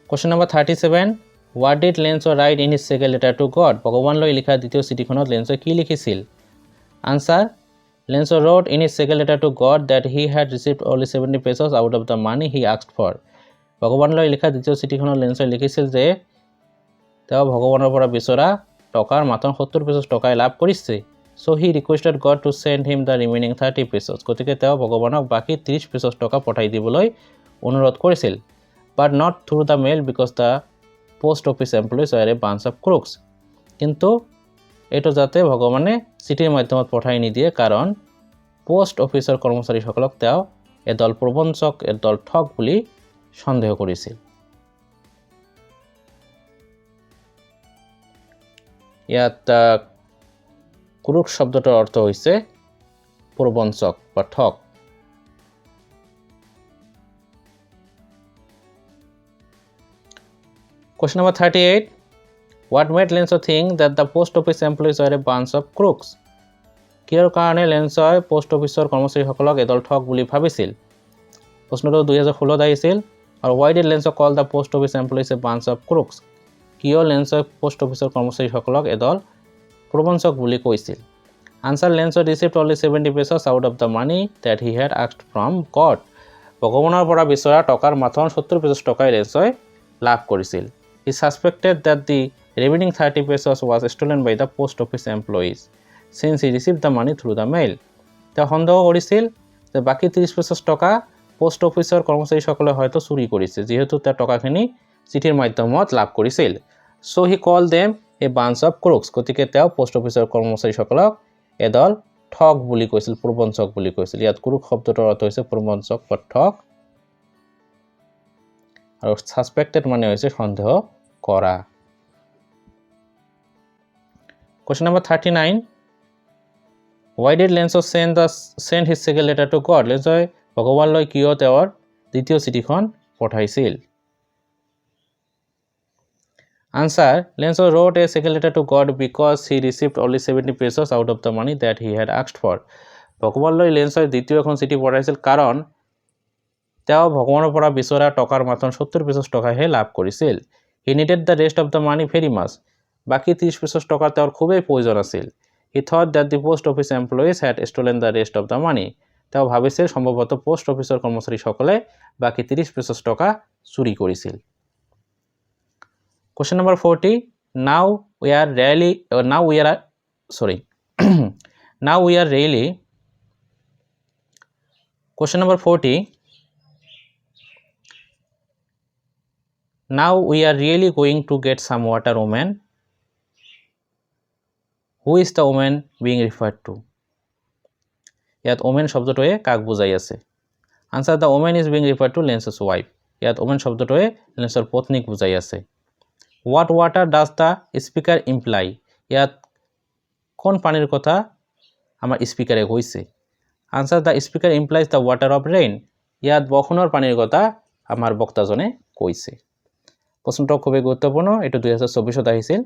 Question number 37 What did Lenso write in his second letter to God? ভগৱানলৈ লিখা দ্বিতীয় চিঠিখনত লেন্সো কি লিখিছিল Answer Lenso wrote in his second letter to God that he had received only 70 pesos out of the money he asked for. ভগৱানলৈ লিখা দ্বিতীয় চিঠিখনত লেন্সো লিখিছিল যে তেওঁ ভগৱানৰ পৰা বিচৰা টকাৰ মাত্ৰ 70 pesos টকাই লাভ কৰিছে So he requested God to send him the remaining 30 pesos. গতিকে তেওঁ ভগৱানক বাকি 30 pesos টকা পঠাই দিবলৈ অনুৰোধ কৰিছিল But not through the mail because the post office employees were a bunch of crooks. কিন্তু এটো যাতে ভগৱানে চিঠিৰ মাধ্যমত পঠাই নিদিয়ে কাৰণ পোষ্ট অফিচৰ কৰ্মচাৰীসকলক তেওঁ এদল প্ৰবঞ্চক এদল ঠগ বুলি সন্দেহ কৰিছিল ইয়াত ক্ৰুক শব্দটোৰ অৰ্থ হৈছে প্ৰবঞ্চক বা ঠগ Question number 38 What made Lenso think that the post office employees were a bunch of crooks? কিয়ৰ কাৰণে লেন্সই পোষ্ট অফিচৰ কৰ্মচাৰীসকলক এদল ঠগ বুলি ভাবিছিল প্ৰশ্নটো 2016 আহিছিল আৰু why did Lenso call the post office employees a bunch of crooks? কিয় লেন্সই পোষ্ট অফিচৰ কৰ্মচাৰীসকলক এদল প্ৰবঞ্চক বুলি কৈছিল Answer Lenso received only 70 pesos out of the money that he had asked from God. ভগৱানৰ পৰা বিচৰা টকাৰ মাত্ৰ 70 pesos টকাই লেন্সই লাভ কৰিছিল He suspected that the remaining 30 pesos was stolen by the post office employees since he received the money through the mail. তেওঁ সন্দেহ কৰিছিল যে বাকি 30 pesos টকা পোষ্ট অফিচৰ কৰ্মচাৰীসকলে হয়তো চুৰি কৰিছে যেহেতু তেওঁ টকাখিনি চিঠিৰ মাধ্যমত লাভ কৰিছিল So he called them a bunch of crooks. গতিকে তেওঁ পোষ্ট অফিচৰ কৰ্মচাৰীসকলক এদল ঠগ বুলি কৈছিল প্ৰবঞ্চক বুলি কৈছিল ইয়াত ক্ৰুক শব্দটোৰ অৰ্থ হৈছে প্ৰবঞ্চক বা ঠগ আৰু সাসপেক্টেড মানে হৈছে সন্দেহ কৰা Question number 39 Why did Lenzo send his second letter to God? লেঞ্চই ভগৱানলৈ কিয় তেওঁৰ দ্বিতীয় চিঠিখন পঠাইছিল? Answer. Lenzo wrote a second letter to God because he received only 70 pesos out of the money that he had asked for. ভগৱানলৈ লেঞ্চই দ্বিতীয় এখন চিঠি পঠাইছিল কাৰণ তেওঁ ভগৱানৰ পৰা বিচৰা টকাৰ মাত্ৰ 70 পেছছ টকাহে লাভ কৰিছিল। He needed the rest of the money very much. বাকী 30 পেছছ টকা তেওঁৰ খুবেই প্ৰয়োজন আছিল। He thought that the post office employees had stolen the rest of the money. তেওঁ ভাবিছিল সম্ভৱতঃ পোষ্ট অফিচৰ কৰ্মচাৰীসকলে বাকী 30 পেছছ টকা চুৰি কৰিছিল। Question number 40. Now we are really Question number 40. Now we are really going to get some water, woman. Who is the woman being referred to? ইয়াত woman শব্দটোৱে কাক বুজাই আছে? Answer. The woman is being referred to Lenzo's wife. ইয়াত woman শব্দটোৱে লেঞ্চৰ পত্নীক বুজাই আছে। What water does the speaker imply? ইয়াত কোন পানীৰ কথা আমাৰ স্পিকাৰে কৈছে? Answer. The speaker implies the water of rain. ইয়াত বৰষুণৰ পানীৰ কথা আমাৰ বক্তাজনে কৈছে। প্ৰশ্নটো খুবেই গুৰুত্বপূৰ্ণ। এইটো 2024ত আহিছিল।